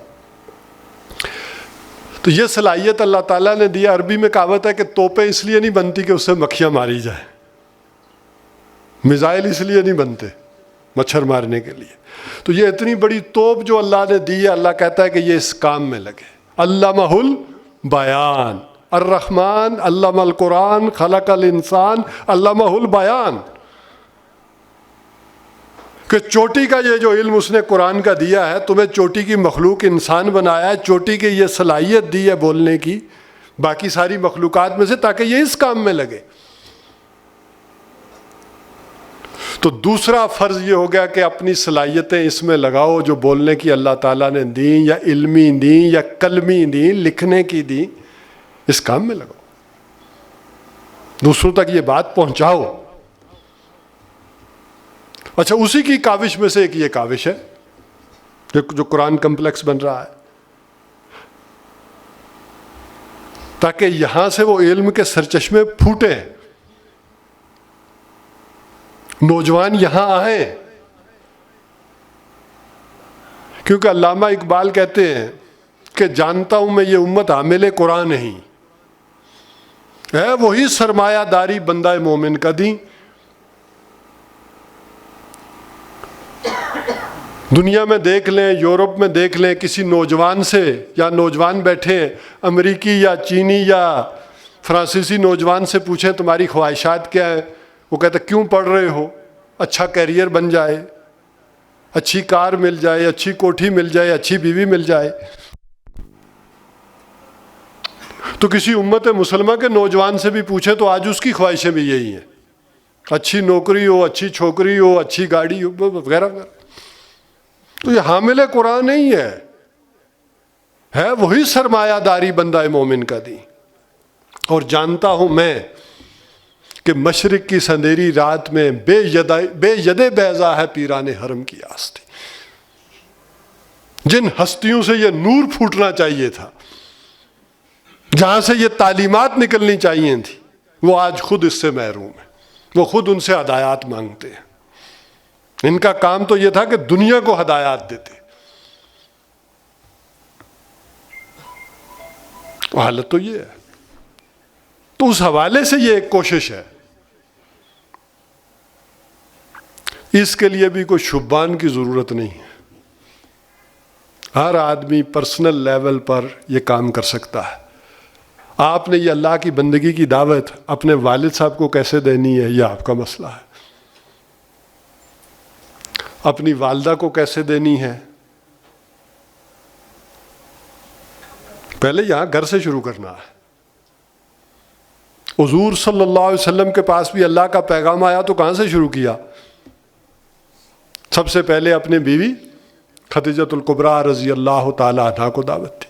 تو یہ صلاحیت اللہ تعالیٰ نے دی۔ عربی میں کہاوت ہے کہ توپیں اس لیے نہیں بنتی کہ اس سے مکھیاں ماری جائیں، میزائل اس لیے نہیں بنتے مچھر مارنے کے لیے۔ تو یہ اتنی بڑی توپ جو اللہ نے دی ہے، اللہ کہتا ہے کہ یہ اس کام میں لگے۔ علمہ البیان، الرحمن علم القرآن خلق الانسان علمہ البیان، کہ چوٹی کا یہ جو علم اس نے قرآن کا دیا ہے، تمہیں چوٹی کی مخلوق انسان بنایا ہے، چوٹی کی یہ صلاحیت دی ہے بولنے کی باقی ساری مخلوقات میں سے، تاکہ یہ اس کام میں لگے۔ تو دوسرا فرض یہ ہو گیا کہ اپنی صلاحیتیں اس میں لگاؤ جو بولنے کی اللہ تعالیٰ نے دیں، یا علمی دیں یا قلمی دیں، لکھنے کی دیں، اس کام میں لگاؤ، دوسروں تک یہ بات پہنچاؤ۔ اچھا، اسی کی کاوش میں سے ایک یہ کاوش ہے جو قرآن کمپلیکس بن رہا ہے، تاکہ یہاں سے وہ علم کے سرچشمے پھوٹیں، نوجوان یہاں آئیں۔ کیونکہ علامہ اقبال کہتے ہیں کہ جانتا ہوں میں یہ امت حامل قرآن نہیں ہے، وہی سرمایہ داری بندہ مومن کا دیں۔ دنیا میں دیکھ لیں، یورپ میں دیکھ لیں، کسی نوجوان سے، یا نوجوان بیٹھے ہیں امریکی یا چینی یا فرانسیسی نوجوان سے پوچھیں تمہاری خواہشات کیا ہیں، وہ کہتا کیوں پڑھ رہے ہو؟ اچھا کیریئر بن جائے، اچھی کار مل جائے، اچھی کوٹھی مل جائے، اچھی بیوی مل جائے۔ تو کسی امت مسلمہ کے نوجوان سے بھی پوچھیں تو آج اس کی خواہشیں بھی یہی ہیں، اچھی نوکری ہو، اچھی چھوکری ہو، اچھی گاڑی ہو، وغیرہ وغیرہ۔ تو یہ حامل قرآن نہیں ہے وہی سرمایہ داری بندہ مومن کا دی۔ اور جانتا ہوں میں کہ مشرق کی سندھیری رات میں بے ید بیضا ہے پیران حرم کی آستی۔ جن ہستیوں سے یہ نور پھوٹنا چاہیے تھا، جہاں سے یہ تعلیمات نکلنی چاہیے تھی، وہ آج خود اس سے محروم ہیں، وہ خود ان سے ہدایات مانگتے ہیں۔ ان کا کام تو یہ تھا کہ دنیا کو ہدایات دیتے، حالت تو یہ ہے۔ تو اس حوالے سے یہ ایک کوشش ہے، اس کے لیے بھی کوئی شبان کی ضرورت نہیں ہے، ہر آدمی پرسنل لیول پر یہ کام کر سکتا ہے۔ آپ نے یہ اللہ کی بندگی کی دعوت اپنے والد صاحب کو کیسے دینی ہے، یہ آپ کا مسئلہ ہے۔ اپنی والدہ کو کیسے دینی ہے؟ پہلے یہاں گھر سے شروع کرنا ہے. حضور صلی اللہ علیہ وسلم کے پاس بھی اللہ کا پیغام آیا تو کہاں سے شروع کیا؟ سب سے پہلے اپنی بیوی خدیجۃ الکبریٰ رضی اللہ تعالی عنہا کو دعوت دی.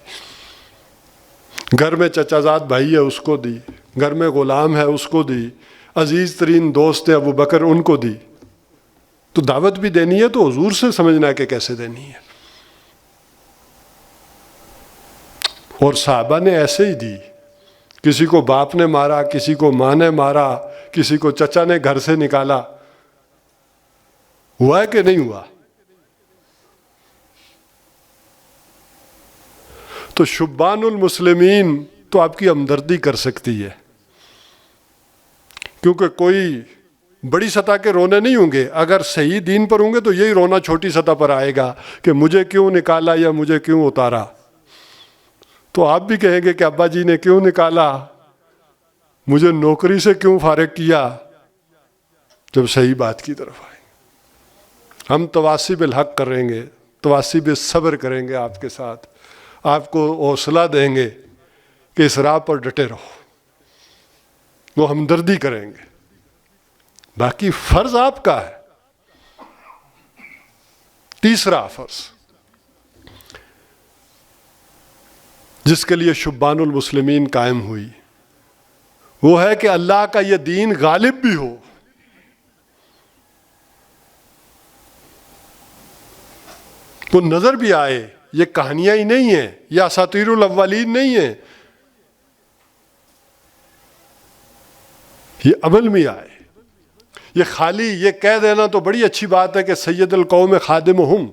گھر میں چچا زاد بھائی ہے اس کو دی، گھر میں غلام ہے اس کو دی، عزیز ترین دوست ہے ابو بکر ان کو دی. تو دعوت بھی دینی ہے تو حضور سے سمجھنا ہے کہ کیسے دینی ہے. اور صحابہ نے ایسے ہی دی. کسی کو باپ نے مارا، کسی کو ماں نے مارا، کسی کو چچا نے گھر سے نکالا. ہوا ہے کہ نہیں ہوا؟ تو شبان المسلمین تو آپ کی ہمدردی کر سکتی ہے، کیونکہ کوئی بڑی سطح کے رونے نہیں ہوں گے. اگر صحیح دین پر ہوں گے تو یہی رونا چھوٹی سطح پر آئے گا کہ مجھے کیوں نکالا یا مجھے کیوں اتارا. تو آپ بھی کہیں گے کہ ابا جی نے کیوں نکالا، مجھے نوکری سے کیوں فارغ کیا. جب صحیح بات کی طرف آئیں گے، ہم تواصی بالحق کریں گے، تواصی بالصبر کریں گے آپ کے ساتھ، آپ کو حوصلہ دیں گے کہ اس راہ پر ڈٹے رہو. وہ ہمدردی کریں گے. باقی فرض آپ کا ہے. تیسرا فرض جس کے لیے شبان المسلمین قائم ہوئی وہ ہے کہ اللہ کا یہ دین غالب بھی ہو. وہ نظر بھی آئے. یہ کہانیاں ہی نہیں ہیں، یہ اساطیر الاولین نہیں ہیں، یہ عمل میں آئے. یہ خالی یہ کہہ دینا تو بڑی اچھی بات ہے کہ سید القوم خادمہم،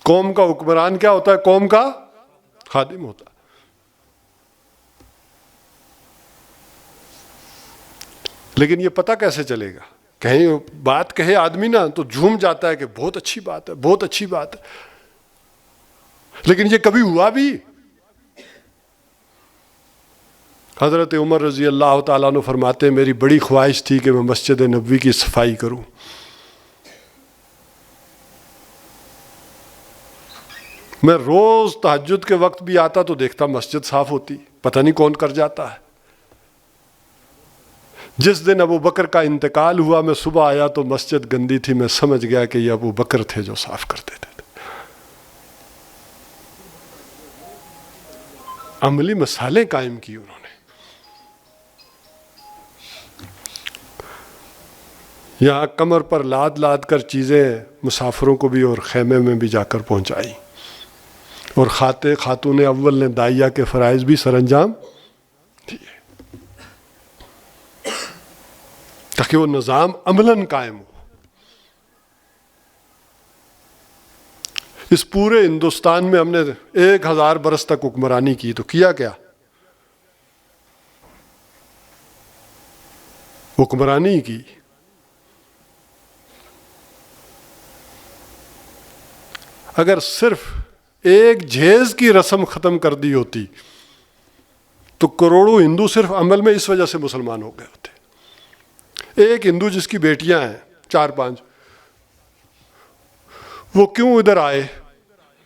قوم کا حکمران کیا ہوتا ہے؟ قوم کا خادم ہوتا ہے. لیکن یہ پتہ کیسے چلے گا؟ کہیں بات کہے آدمی نا تو جھوم جاتا ہے کہ بہت اچھی بات ہے، بہت اچھی بات ہے، لیکن یہ کبھی ہوا بھی؟ حضرت عمر رضی اللہ تعالیٰ عنہ فرماتے ہیں میری بڑی خواہش تھی کہ میں مسجد نبوی کی صفائی کروں. میں روز تہجد کے وقت بھی آتا تو دیکھتا مسجد صاف ہوتی، پتہ نہیں کون کر جاتا ہے. جس دن ابو بکر کا انتقال ہوا میں صبح آیا تو مسجد گندی تھی. میں سمجھ گیا کہ یہ ابو بکر تھے جو صاف کرتے تھے. عملی مثالیں قائم کی انہوں نے. یہاں کمر پر لاد لاد کر چیزیں مسافروں کو بھی اور خیمے میں بھی جا کر پہنچائی. اور خاتون اول نے داعیہ کے فرائض بھی سر انجام دیے تاکہ وہ نظام عملاً قائم ہو. اس پورے ہندوستان میں ہم نے 1000 برس تک حکمرانی کی تو کیا کیا؟ حکمرانی کی. اگر صرف ایک جہیز کی رسم ختم کر دی ہوتی تو کروڑوں ہندو صرف عمل میں اس وجہ سے مسلمان ہو گئے ہوتے. ایک ہندو جس کی بیٹیاں ہیں 4-5، وہ کیوں ادھر آئے؟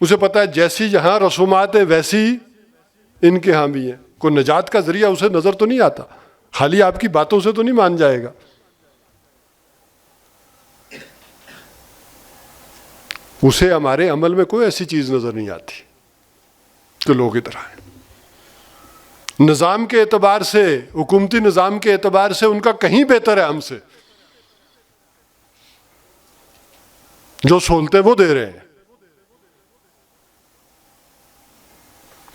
اسے پتا ہے جیسی یہاں رسومات ہیں ویسی ان کے ہاں بھی ہیں. کوئی نجات کا ذریعہ اسے نظر تو نہیں آتا، خالی آپ کی باتوں سے تو نہیں مان جائے گا. اسے ہمارے عمل میں کوئی ایسی چیز نظر نہیں آتی کہ لوگ ادھر آئیں. نظام کے اعتبار سے، حکومتی نظام کے اعتبار سے ان کا کہیں بہتر ہے ہم سے. جو سہولتیں وہ دے رہے ہیں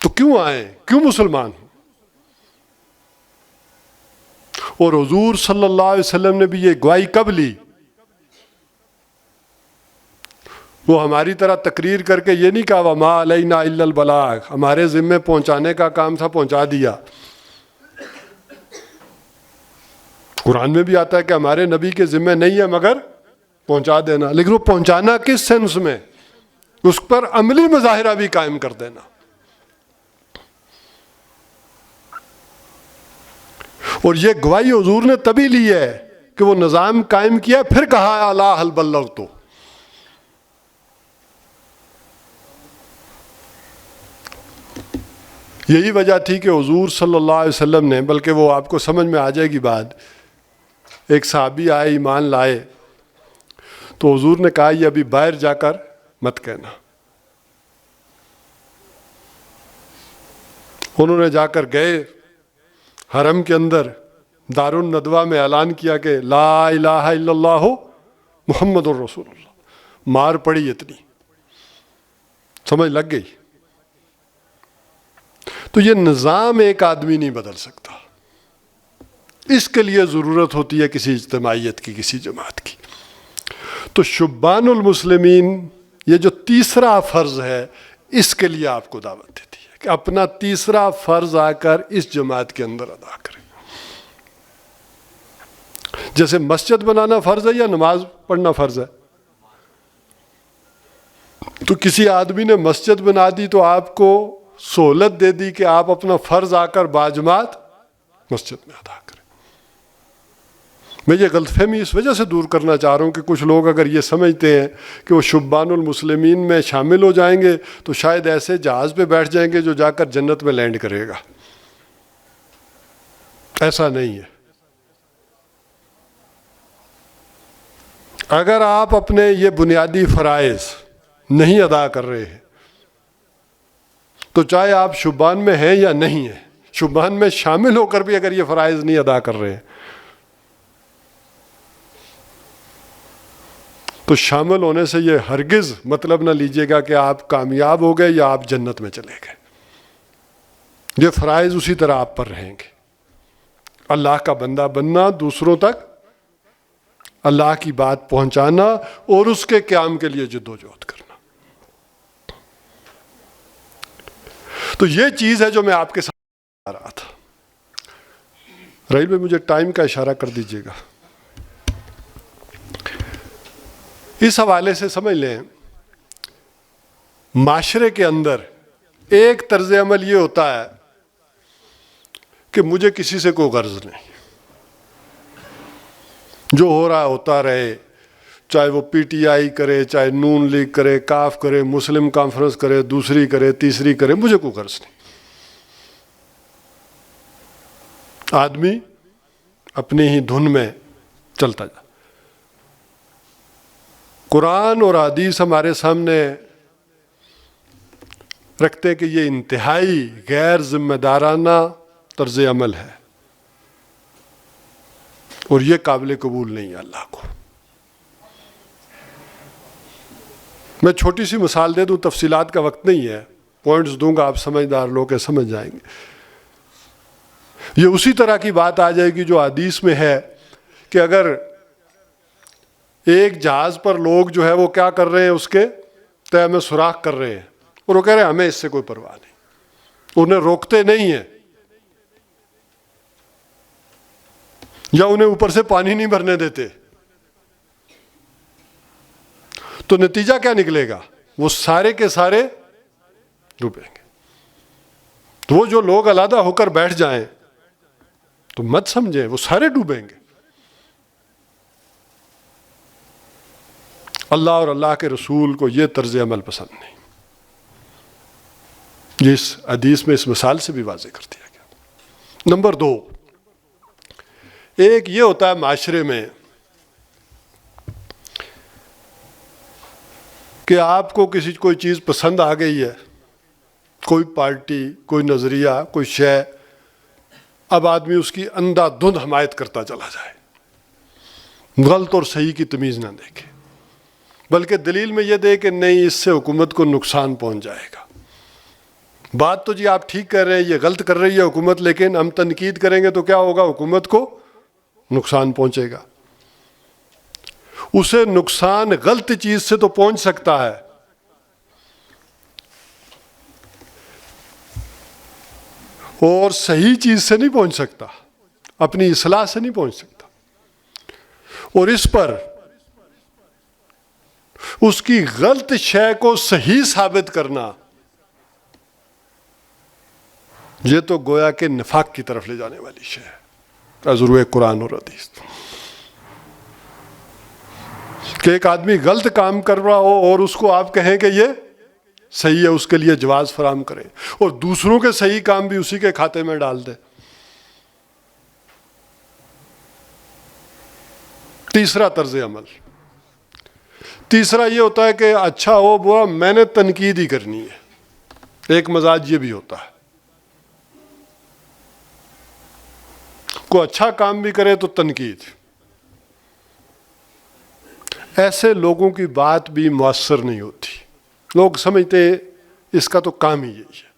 تو کیوں آئیں؟ کیوں مسلمان ہوں؟ اور حضور صلی اللہ علیہ وسلم نے بھی یہ گواہی کب لی؟ وہ ہماری طرح تقریر کر کے یہ نہیں کہا وَمَا عَلَيْنَا إِلَّا الْبَلَاغُ، ہمارے ذمے پہنچانے کا کام تھا، پہنچا دیا. قرآن میں بھی آتا ہے کہ ہمارے نبی کے ذمے نہیں ہے مگر پہنچا دینا. لیکن وہ پہنچانا کس سینس میں؟ اس پر عملی مظاہرہ بھی قائم کر دینا. اور یہ گواہی حضور نے تبھی لی ہے کہ وہ نظام قائم کیا، پھر کہا الا هل بلغت. یہی وجہ تھی کہ حضور صلی اللہ علیہ وسلم نے، بلکہ وہ آپ کو سمجھ میں آ جائے گی بات، ایک صحابی آئے ایمان لائے تو حضور نے کہا یہ ابھی باہر جا کر مت کہنا. انہوں نے جا کر گئے حرم کے اندر دار الندوہ میں اعلان کیا کہ لا الہ الا اللہ محمد الرسول اللہ. مار پڑی اتنی، سمجھ لگ گئی. تو یہ نظام ایک آدمی نہیں بدل سکتا، اس کے لیے ضرورت ہوتی ہے کسی اجتماعیت کی، کسی جماعت کی. تو شبان المسلمین یہ جو تیسرا فرض ہے، اس کے لیے آپ کو دعوت دیتی ہے کہ اپنا تیسرا فرض آ کر اس جماعت کے اندر ادا کریں. جیسے مسجد بنانا فرض ہے یا نماز پڑھنا فرض ہے؟ تو کسی آدمی نے مسجد بنا دی تو آپ کو سہولت دے دی کہ آپ اپنا فرض آ کر باجماعت مسجد میں ادا کریں. میں یہ غلط فہمی اس وجہ سے دور کرنا چاہ رہا ہوں کہ کچھ لوگ اگر یہ سمجھتے ہیں کہ وہ شبان المسلمین میں شامل ہو جائیں گے تو شاید ایسے جہاز پہ بیٹھ جائیں گے جو جا کر جنت میں لینڈ کرے گا. ایسا نہیں ہے. اگر آپ اپنے یہ بنیادی فرائض نہیں ادا کر رہے ہیں تو چاہے آپ شبان میں ہیں یا نہیں ہیں، شبان میں شامل ہو کر بھی اگر یہ فرائض نہیں ادا کر رہے ہیں تو شامل ہونے سے یہ ہرگز مطلب نہ لیجیے گا کہ آپ کامیاب ہو گئے یا آپ جنت میں چلے گئے. یہ فرائض اسی طرح آپ پر رہیں گے. اللہ کا بندہ بننا، دوسروں تک اللہ کی بات پہنچانا اور اس کے قیام کے لیے جدوجہد کرنا. تو یہ چیز ہے جو میں آپ کے ساتھ آ رہا تھا. رحیل بھائی مجھے ٹائم کا اشارہ کر دیجیے گا. اس حوالے سے سمجھ لیں، معاشرے کے اندر ایک طرز عمل یہ ہوتا ہے کہ مجھے کسی سے کوئی غرض نہیں، جو ہو رہا ہوتا رہے، چاہے وہ پی ٹی آئی کرے، چاہے نون لیگ کرے، کاف کرے، مسلم کانفرنس کرے، دوسری کرے، تیسری کرے، مجھے کوئی غرض نہیں. آدمی اپنی ہی دھن میں چلتا جا. قرآن اور حدیث ہمارے سامنے رکھتے کہ یہ انتہائی غیر ذمہ دارانہ طرز عمل ہے اور یہ قابل قبول نہیں ہے اللہ کو. میں چھوٹی سی مثال دے دوں، تفصیلات کا وقت نہیں ہے، پوائنٹس دوں گا، آپ سمجھدار لوگ ہیں سمجھ جائیں گے. یہ اسی طرح کی بات آ جائے گی جو حدیث میں ہے کہ اگر ایک جہاز پر لوگ جو ہے وہ کیا کر رہے ہیں، اس کے تہ میں سوراخ کر رہے ہیں اور وہ کہہ رہے ہیں ہمیں اس سے کوئی پرواہ نہیں، انہیں روکتے نہیں ہیں یا انہیں اوپر سے پانی نہیں بھرنے دیتے، تو نتیجہ کیا نکلے گا؟ وہ سارے کے سارے ڈوبیں گے. تو وہ جو لوگ علیحدہ ہو کر بیٹھ جائیں تو مت سمجھیں وہ سارے ڈوبیں گے. اللہ اور اللہ کے رسول کو یہ طرز عمل پسند نہیں. یہ اس حدیث میں اس مثال سے بھی واضح کر دیا گیا. نمبر 2، ایک یہ ہوتا ہے معاشرے میں کہ آپ کو کوئی چیز پسند آ گئی ہے، کوئی پارٹی، کوئی نظریہ، کوئی شے، اب آدمی اس کی اندھا دھند حمایت کرتا چلا جائے، غلط اور صحیح کی تمیز نہ دیکھے، بلکہ دلیل میں یہ دے کہ نہیں اس سے حکومت کو نقصان پہنچ جائے گا. بات تو جی آپ ٹھیک کر رہے ہیں، یہ غلط کر رہی ہے حکومت، لیکن ہم تنقید کریں گے تو کیا ہوگا؟ حکومت کو نقصان پہنچے گا. اسے نقصان غلط چیز سے تو پہنچ سکتا ہے، اور صحیح چیز سے نہیں پہنچ سکتا، اپنی اصلاح سے نہیں پہنچ سکتا. اور اس پر اس کی غلط شے کو صحیح ثابت کرنا، یہ تو گویا کہ نفاق کی طرف لے جانے والی شے ہے، از روئے قرآن اور حدیث. کہ ایک آدمی غلط کام کر رہا ہو اور اس کو آپ کہیں کہ یہ صحیح ہے، اس کے لیے جواز فراہم کریں، اور دوسروں کے صحیح کام بھی اسی کے کھاتے میں ڈال دیں۔ تیسرا طرز عمل، تیسرا یہ ہوتا ہے کہ اچھا ہو برا میں نے تنقید ہی کرنی ہے۔ ایک مزاج یہ بھی ہوتا ہے، کوئی اچھا کام بھی کرے تو تنقید۔ ایسے لوگوں کی بات بھی مؤثر نہیں ہوتی، لوگ سمجھتے اس کا تو کام ہی یہی ہے،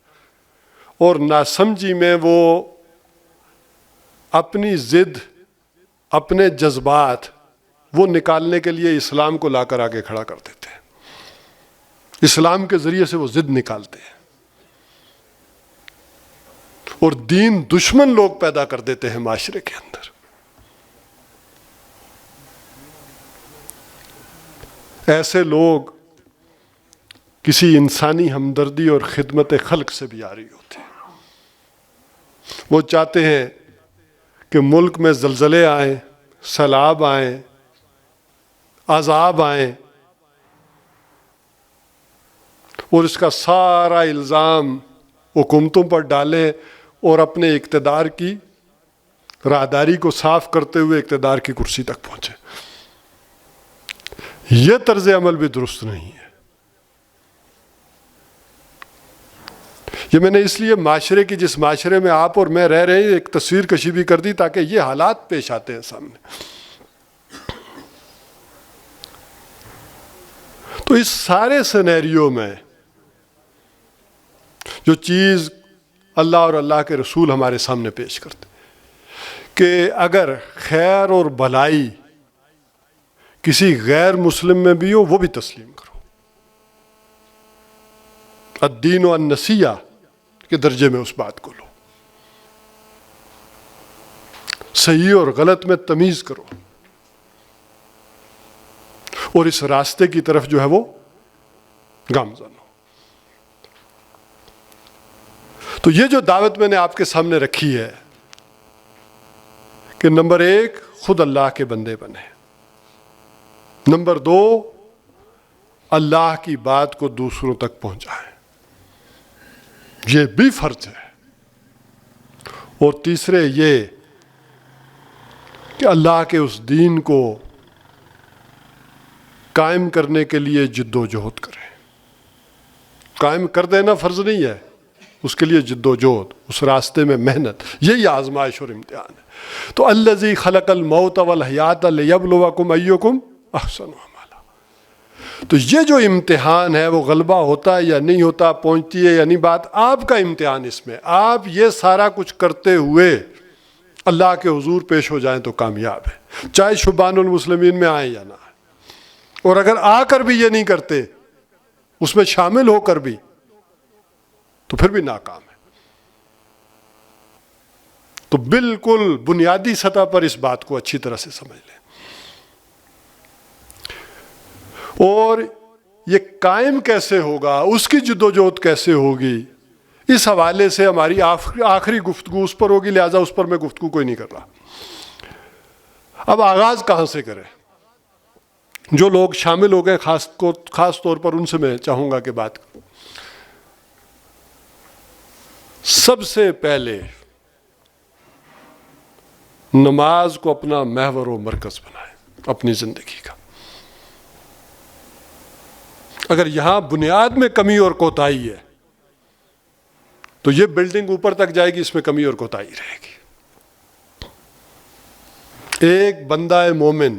اور ناسمجھی میں وہ اپنی ضد، اپنے جذبات وہ نکالنے کے لیے اسلام کو لا کر آگے کھڑا کر دیتے ہیں، اسلام کے ذریعے سے وہ ضد نکالتے ہیں، اور دین دشمن لوگ پیدا کر دیتے ہیں معاشرے کے اندر۔ ایسے لوگ کسی انسانی ہمدردی اور خدمت خلق سے بھی عاری ہوتے ہیں۔ وہ چاہتے ہیں کہ ملک میں زلزلے آئیں، سیلاب آئیں، عذاب آئیں، اور اس کا سارا الزام حکومتوں پر ڈالیں اور اپنے اقتدار کی راہداری کو صاف کرتے ہوئے اقتدار کی کرسی تک پہنچے۔ یہ طرز عمل بھی درست نہیں ہے۔ یہ میں نے اس لیے معاشرے کی، جس معاشرے میں آپ اور میں رہ رہے ہیں، ایک تصویر کشی بھی کر دی تاکہ یہ حالات پیش آتے ہیں سامنے۔ تو اس سارے سینیریو میں جو چیز اللہ اور اللہ کے رسول ہمارے سامنے پیش کرتے کہ اگر خیر اور بھلائی کسی غیر مسلم میں بھی ہو وہ بھی تسلیم کرو، الدین و النصیحہ کے درجے میں اس بات کو لو، صحیح اور غلط میں تمیز کرو، اور اس راستے کی طرف جو ہے وہ گامزن ہو۔ تو یہ جو دعوت میں نے آپ کے سامنے رکھی ہے کہ نمبر 1 خود اللہ کے بندے بنے، نمبر 2 اللہ کی بات کو دوسروں تک پہنچائیں، یہ بھی فرض ہے، اور تیسرے یہ کہ اللہ کے اس دین کو قائم کرنے کے لیے جد و جہد کریں۔ قائم کر دینا فرض نہیں ہے، اس کے لیے جد و جہد، اس راستے میں محنت، یہی آزمائش اور امتحان ہے۔ تو الذی خلق الموت والحیات لیبلوکم ایکم احسن عملا، تو یہ جو امتحان ہے وہ غلبہ ہوتا ہے یا نہیں ہوتا، پہنچتی ہے یا نہیں، بات آپ کا امتحان اس میں۔ آپ یہ سارا کچھ کرتے ہوئے اللہ کے حضور پیش ہو جائیں تو کامیاب ہے، چاہے شبان المسلمین میں آئیں یا نہ آئیں، اور اگر آ کر بھی یہ نہیں کرتے، اس میں شامل ہو کر بھی، تو پھر بھی ناکام ہے۔ تو بالکل بنیادی سطح پر اس بات کو اچھی طرح سے سمجھ لیں، اور یہ قائم کیسے ہوگا، اس کی جدوجہد کیسے ہوگی، اس حوالے سے ہماری آخری گفتگو اس پر ہوگی، لہذا اس پر میں گفتگو کوئی نہیں کر رہا۔ اب آغاز کہاں سے کریں؟ جو لوگ شامل ہو گئے خاص طور پر ان سے میں چاہوں گا کہ بات کروں۔ سب سے پہلے نماز کو اپنا محور و مرکز بنائیں اپنی زندگی کا۔ اگر یہاں بنیاد میں کمی اور کوتاہی ہے تو یہ بلڈنگ اوپر تک جائے گی، اس میں کمی اور کوتاہی رہے گی۔ ایک بندہ مومن،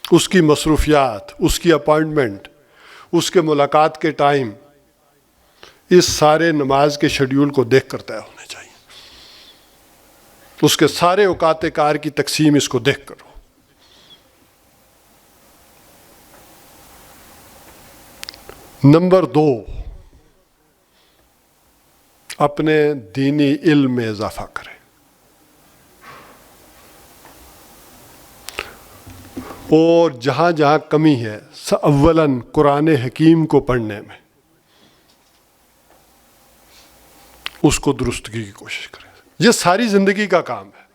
اس کی مصروفیات، اس کی اپائنٹمنٹ، اس کے ملاقات کے ٹائم، اس سارے نماز کے شیڈیول کو دیکھ کر طے ہونے چاہیے۔ اس کے سارے اوقات کار کی تقسیم اس کو دیکھ کر ہو۔ نمبر 2، اپنے دینی علم میں اضافہ کریں، اور جہاں جہاں کمی ہے اولاً قرآن حکیم کو پڑھنے میں اس کو درستگی کی کوشش کریں۔ یہ ساری زندگی کا کام ہے۔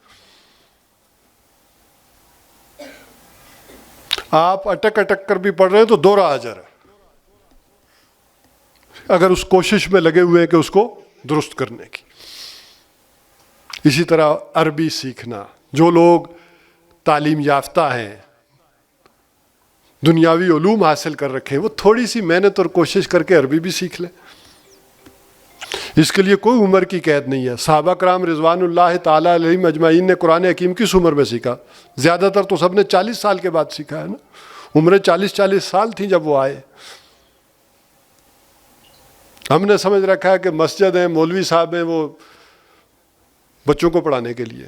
آپ اٹک اٹک کر بھی پڑھ رہے ہیں تو دوہرا اجر ہے، اگر اس کوشش میں لگے ہوئے ہیں کہ اس کو درست کرنے کی۔ اسی طرح عربی سیکھنا، جو لوگ تعلیم یافتہ ہیں، دنیاوی علوم حاصل کر رکھے ہیں، وہ تھوڑی سی محنت اور کوشش کر کے عربی بھی سیکھ لیں۔ اس کے لیے کوئی عمر کی قید نہیں ہے۔ صحابہ کرام رضوان اللہ تعالیٰ علیہم اجمعین نے قرآن حکیم کس عمر میں سیکھا؟ زیادہ تر تو سب نے 40 سال کے بعد سیکھا ہے نا، عمریں 40 سال تھیں جب وہ آئے۔ ہم نے سمجھ رکھا ہے کہ مسجد ہیں، مولوی صاحب ہیں، وہ بچوں کو پڑھانے کے لیے۔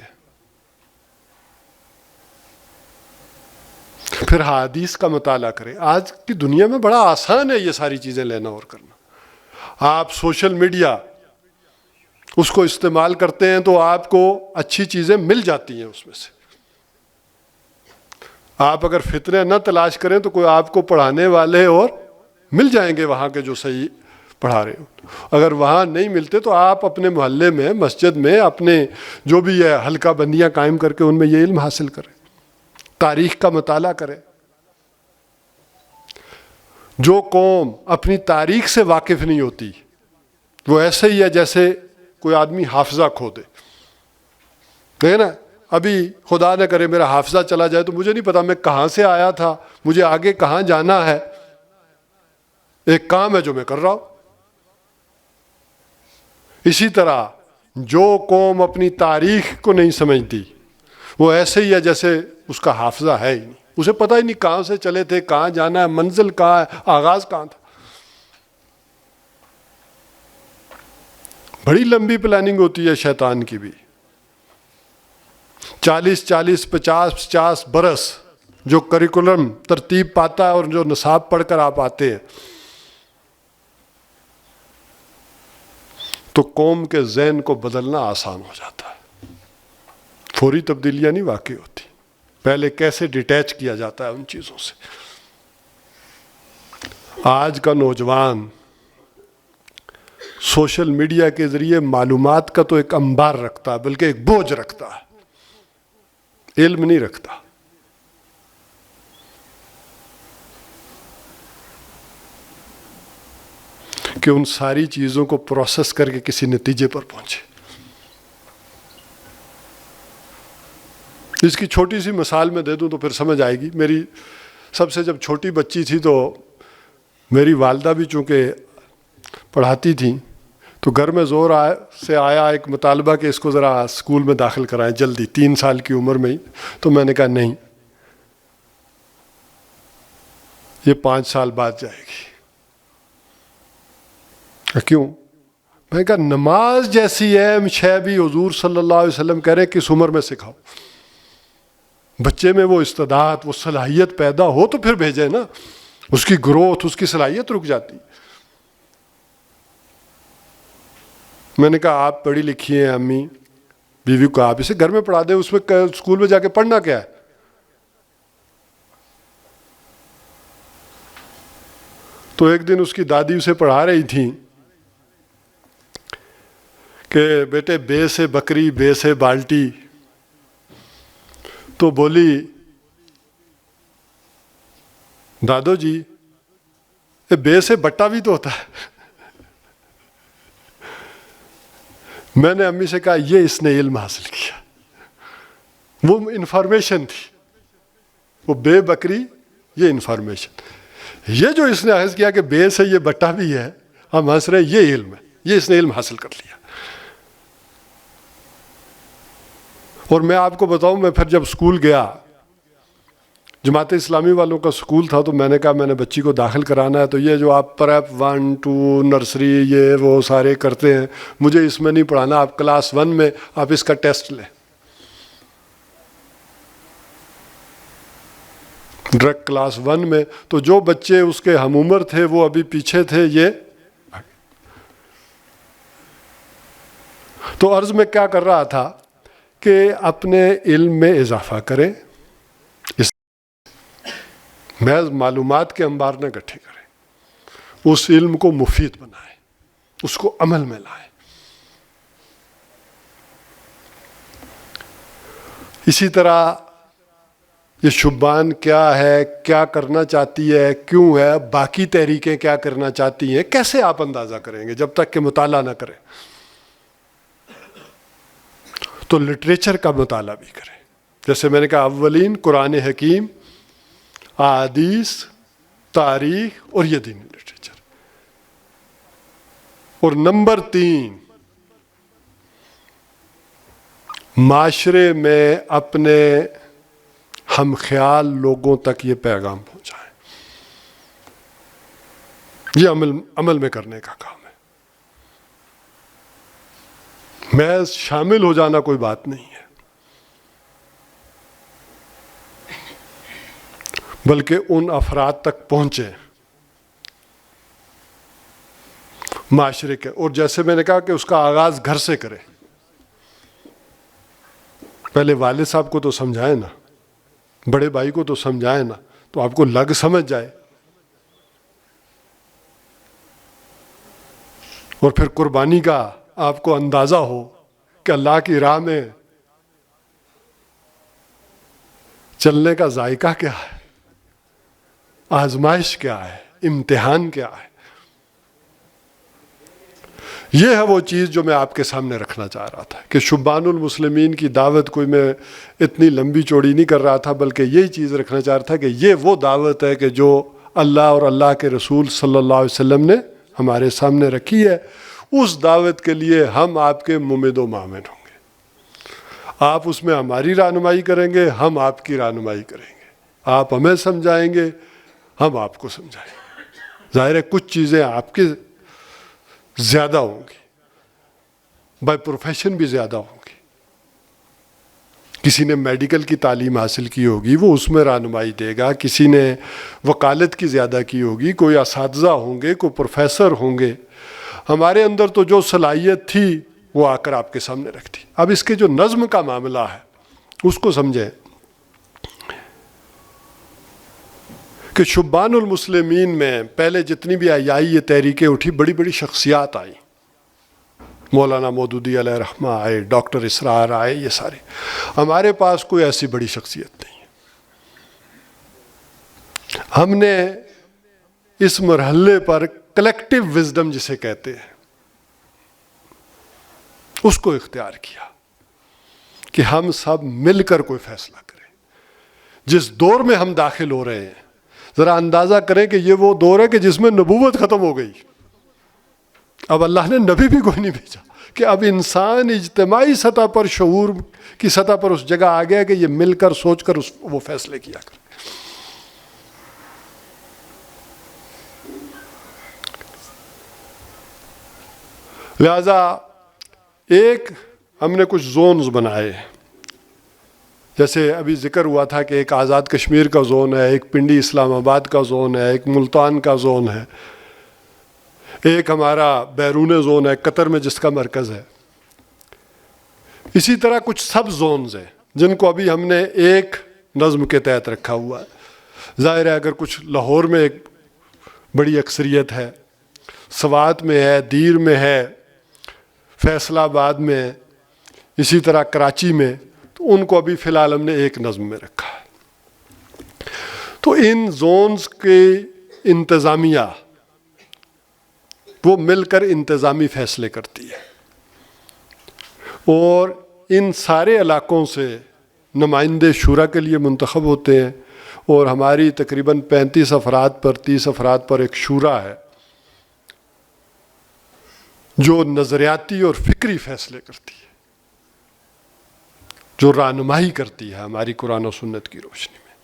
پھر حدیث کا مطالعہ کریں۔ آج کی دنیا میں بڑا آسان ہے یہ ساری چیزیں لینا اور کرنا۔ آپ سوشل میڈیا اس کو استعمال کرتے ہیں تو آپ کو اچھی چیزیں مل جاتی ہیں اس میں سے۔ آپ اگر فتنے نہ تلاش کریں تو کوئی آپ کو پڑھانے والے اور مل جائیں گے وہاں کے جو صحیح پڑھا رہے ہو۔ اگر وہاں نہیں ملتے تو آپ اپنے محلے میں، مسجد میں، اپنے جو بھی ہے حلقہ بندیاں قائم کر کے ان میں یہ علم حاصل کریں، تاریخ کا مطالعہ کریں۔ جو قوم اپنی تاریخ سے واقف نہیں ہوتی وہ ایسے ہی ہے جیسے کوئی آدمی حافظہ کھو دے۔ دیکھیں نا، ابھی خدا نہ کرے میرا حافظہ چلا جائے تو مجھے نہیں پتا میں کہاں سے آیا تھا، مجھے آگے کہاں جانا ہے۔ ایک کام ہے جو میں کر رہا ہوں۔ اسی طرح جو قوم اپنی تاریخ کو نہیں سمجھتی وہ ایسے ہی ہے جیسے اس کا حافظہ ہے ہی نہیں، اسے پتہ ہی نہیں کہاں سے چلے تھے، کہاں جانا ہے، منزل کہاں ہے، آغاز کہاں تھا۔ بڑی لمبی پلاننگ ہوتی ہے شیطان کی بھی، 40 50 برس جو کریکولم ترتیب پاتا ہے اور جو نصاب پڑھ کر آپ آتے ہیں تو قوم کے ذہن کو بدلنا آسان ہو جاتا ہے۔ فوری تبدیلیاں نہیں واقع ہوتی، پہلے کیسے ڈیٹیچ کیا جاتا ہے ان چیزوں سے۔ آج کا نوجوان سوشل میڈیا کے ذریعے معلومات کا تو ایک انبار رکھتا ہے، بلکہ ایک بوجھ رکھتا ہے، علم نہیں رکھتا۔ کہ ان ساری چیزوں کو پروسیس کر کے کسی نتیجے پر پہنچے۔ اس کی چھوٹی سی مثال میں دے دوں تو پھر سمجھ آئے گی۔ میری سب سے جب چھوٹی بچی تھی تو میری والدہ بھی چونکہ پڑھاتی تھیں تو گھر میں زور سے آیا ایک مطالبہ کہ اس کو ذرا اسکول میں داخل کرائیں جلدی، 3 سال کی عمر میں ہی۔ تو میں نے کہا نہیں، یہ 5 سال بعد جائے گی۔ کیوں؟ میں نے کہا نماز جیسی اہم شے بھی حضور صلی اللہ علیہ وسلم کہہ رہے کس عمر میں سکھاؤ۔ بچے میں وہ استعداد، وہ صلاحیت پیدا ہو تو پھر بھیجیں نا، اس کی گروتھ، اس کی صلاحیت رک جاتی۔ میں نے کہا آپ پڑھی لکھی ہیں امی، بیوی کو آپ اسے گھر میں پڑھا دیں، اس میں اسکول میں جا کے پڑھنا کیا ہے؟ تو ایک دن اس کی دادی اسے پڑھا رہی تھی کہ بیٹے بے سے بکری بے سے بالٹی، تو بولی دادو جی یہ بے سے بٹا بھی تو ہوتا ہے۔ میں نے امی سے کہا یہ اس نے علم حاصل کیا، وہ انفارمیشن تھی، وہ بے بکری یہ انفارمیشن، یہ جو اس نے حاصل کیا کہ بے سے یہ بٹا بھی ہے، ہم ہنس رہے ہیں، یہ علم ہے، یہ اس نے علم حاصل کر لیا۔ اور میں آپ کو بتاؤں، میں پھر جب اسکول گیا، جماعت اسلامی والوں کا اسکول تھا، تو میں نے کہا میں نے بچی کو داخل کرانا ہے، تو یہ جو آپ پریپ 1 2 نرسری یہ وہ سارے کرتے ہیں، مجھے اس میں نہیں پڑھانا، آپ کلاس 1 میں آپ اس کا ٹیسٹ لیں۔ ڈائریکٹ کلاس 1 میں، تو جو بچے اس کے ہم عمر تھے وہ ابھی پیچھے تھے، یہ تو عرض میں کیا کر رہا تھا کہ اپنے علم میں اضافہ کریں، محض معلومات کے انبار نہ اکٹھے کریں، اس علم کو مفید بنائیں، اس کو عمل میں لائیں۔ اسی طرح یہ شبان کیا ہے، کیا کرنا چاہتی ہے، کیوں ہے، باقی تحریکیں کیا کرنا چاہتی ہیں، کیسے آپ اندازہ کریں گے جب تک کہ مطالعہ نہ کریں؟ تو لٹریچر کا مطالعہ بھی کریں. جیسے میں نے کہا، اولین قرآن حکیم، احادیث، تاریخ اور یہ دینی لٹریچر. اور نمبر 3، معاشرے میں اپنے ہم خیال لوگوں تک یہ پیغام پہنچائیں. یہ عمل میں کرنے کا کام ہے. محض شامل ہو جانا کوئی بات نہیں ہے، بلکہ ان افراد تک پہنچے معاشرے کے. اور جیسے میں نے کہا کہ اس کا آغاز گھر سے کرے. پہلے والد صاحب کو تو سمجھائیں نا، بڑے بھائی کو تو سمجھائیں نا، تو آپ کو لگ سمجھ جائے. اور پھر قربانی کا آپ کو اندازہ ہو کہ اللہ کی راہ میں چلنے کا ذائقہ کیا ہے، آزمائش کیا ہے، امتحان کیا ہے. یہ ہے وہ چیز جو میں آپ کے سامنے رکھنا چاہ رہا تھا کہ شبان المسلمین کی دعوت کوئی میں اتنی لمبی چوڑی نہیں کر رہا تھا، بلکہ یہی چیز رکھنا چاہ رہا تھا کہ یہ وہ دعوت ہے کہ جو اللہ اور اللہ کے رسول صلی اللہ علیہ وسلم نے ہمارے سامنے رکھی ہے. اس دعوت کے لیے ہم آپ کے ممد و معاون ہوں گے. آپ اس میں ہماری رہنمائی کریں گے، ہم آپ کی رہنمائی کریں گے. آپ ہمیں سمجھائیں گے، ہم آپ کو سمجھائیں گے. ظاہر ہے کچھ چیزیں آپ کے زیادہ ہوں گی، بائی پروفیشن بھی زیادہ ہوں گی. کسی نے میڈیکل کی تعلیم حاصل کی ہوگی، وہ اس میں رہنمائی دے گا. کسی نے وکالت کی زیادہ کی ہوگی، کوئی اساتذہ ہوں گے، کوئی پروفیسر ہوں گے. ہمارے اندر تو جو صلاحیت تھی وہ آ کر آپ کے سامنے رکھتی. اب اس کے جو نظم کا معاملہ ہے اس کو سمجھیں کہ شبان المسلمین میں پہلے جتنی بھی آئی یہ تحریکیں اٹھی، بڑی بڑی شخصیات آئیں. مولانا مودودی علیہ رحمہ آئے، ڈاکٹر اسرار آئے، یہ سارے. ہمارے پاس کوئی ایسی بڑی شخصیت نہیں ہے. ہم نے اس مرحلے پر کلیکٹیو وزڈم جسے کہتے ہیں اس کو اختیار کیا کہ ہم سب مل کر کوئی فیصلہ کریں. جس دور میں ہم داخل ہو رہے ہیں، ذرا اندازہ کریں کہ یہ وہ دور ہے کہ جس میں نبوت ختم ہو گئی. اب اللہ نے نبی بھی کوئی نہیں بھیجا، کہ اب انسان اجتماعی سطح پر، شعور کی سطح پر اس جگہ آ گیا کہ یہ مل کر سوچ کر وہ فیصلے کیا کرے. لہذا ایک ہم نے کچھ زونز بنائے، جیسے ابھی ذکر ہوا تھا کہ ایک آزاد کشمیر کا زون ہے، ایک پنڈی اسلام آباد کا زون ہے، ایک ملتان کا زون ہے، ایک ہمارا بیرون زون ہے قطر میں جس کا مرکز ہے. اسی طرح کچھ سب زونز ہیں جن کو ابھی ہم نے ایک نظم کے تحت رکھا ہوا ہے. ظاہر ہے اگر کچھ لاہور میں ایک بڑی اکثریت ہے، سوات میں ہے، دیر میں ہے، فیصل آباد میں، اسی طرح کراچی میں، تو ان کو ابھی فی الحال ہم نے ایک نظم میں رکھا ہے. تو ان زونز کے انتظامیہ وہ مل کر انتظامی فیصلے کرتی ہے، اور ان سارے علاقوں سے نمائندے شورا کے لیے منتخب ہوتے ہیں. اور ہماری تقریباً 35 افراد پر 30 افراد پر ایک شورا ہے جو نظریاتی اور فکری فیصلے کرتی ہے، جو رہنمائی کرتی ہے ہماری قرآن و سنت کی روشنی میں.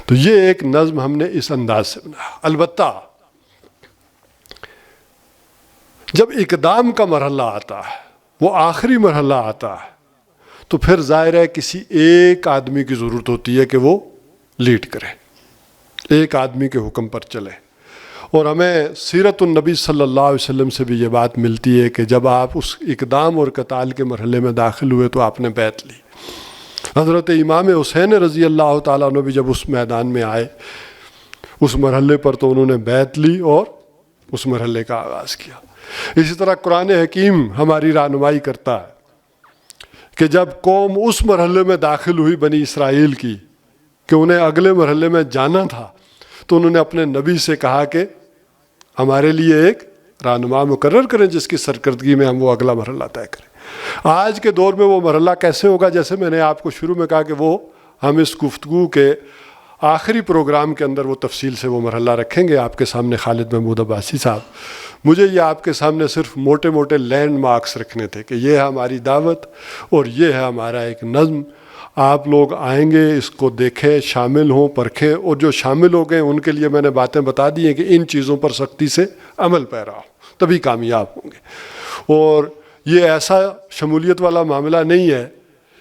تو یہ ایک نظم ہم نے اس انداز سے بنایا. البتہ جب اقدام کا مرحلہ آتا ہے، وہ آخری مرحلہ آتا ہے، تو پھر ظاہر ہے کسی ایک آدمی کی ضرورت ہوتی ہے کہ وہ لیڈ کرے، ایک آدمی کے حکم پر چلے. اور ہمیں سیرت النبی صلی اللہ علیہ وسلم سے بھی یہ بات ملتی ہے کہ جب آپ اس اقدام اور قتال کے مرحلے میں داخل ہوئے تو آپ نے بیعت لی. حضرت امام حسین رضی اللہ تعالیٰ عنہ بھی جب اس میدان میں آئے اس مرحلے پر، تو انہوں نے بیعت لی اور اس مرحلے کا آغاز کیا. اسی طرح قرآن حکیم ہماری رہنمائی کرتا ہے کہ جب قوم اس مرحلے میں داخل ہوئی بنی اسرائیل کی کہ انہیں اگلے مرحلے میں جانا تھا تو انہوں نے اپنے نبی سے کہا کہ ہمارے لیے ایک رہنما مقرر کریں جس کی سرکردگی میں ہم وہ اگلا مرحلہ طے کریں۔ آج کے دور میں وہ مرحلہ کیسے ہوگا؟ جیسے میں نے آپ کو شروع میں کہا کہ وہ ہم اس گفتگو کے آخری پروگرام کے اندر وہ تفصیل سے وہ مرحلہ رکھیں گے آپ کے سامنے خالد محمود عباسی صاحب۔ مجھے یہ آپ کے سامنے صرف موٹے موٹے لینڈ مارکس رکھنے تھے کہ یہ ہے ہماری دعوت اور یہ ہے ہمارا ایک نظم۔ آپ لوگ آئیں گے، اس کو دیکھیں، شامل ہوں، پرکھیں، اور جو شامل ہو گئے ان کے لیے میں نے باتیں بتا دی ہیں کہ ان چیزوں پر سختی سے عمل پیرا ہو تبھی کامیاب ہوں گے۔ اور یہ ایسا شمولیت والا معاملہ نہیں ہے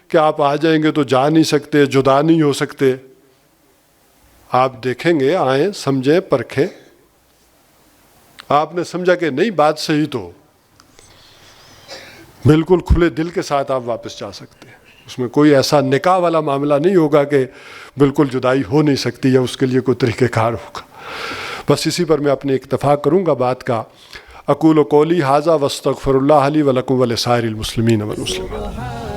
کہ آپ آ جائیں گے تو جا نہیں سکتے، جدا نہیں ہو سکتے۔ آپ دیکھیں گے، آئیں، سمجھیں، پرکھیں، آپ نے سمجھا کہ نہیں بات صحیح تو بالکل کھلے دل کے ساتھ آپ واپس جا سکتے ہیں۔ اس میں کوئی ایسا نکاح والا معاملہ نہیں ہوگا کہ بالکل جدائی ہو نہیں سکتی یا اس کے لیے کوئی طریقہ کار ہوگا۔ بس اسی پر میں اپنی اکتفا کروں گا بات کا۔ اقول قولی ھذا واستغفر اللہ لی ولکم ولسائر المسلمین والمسلمات۔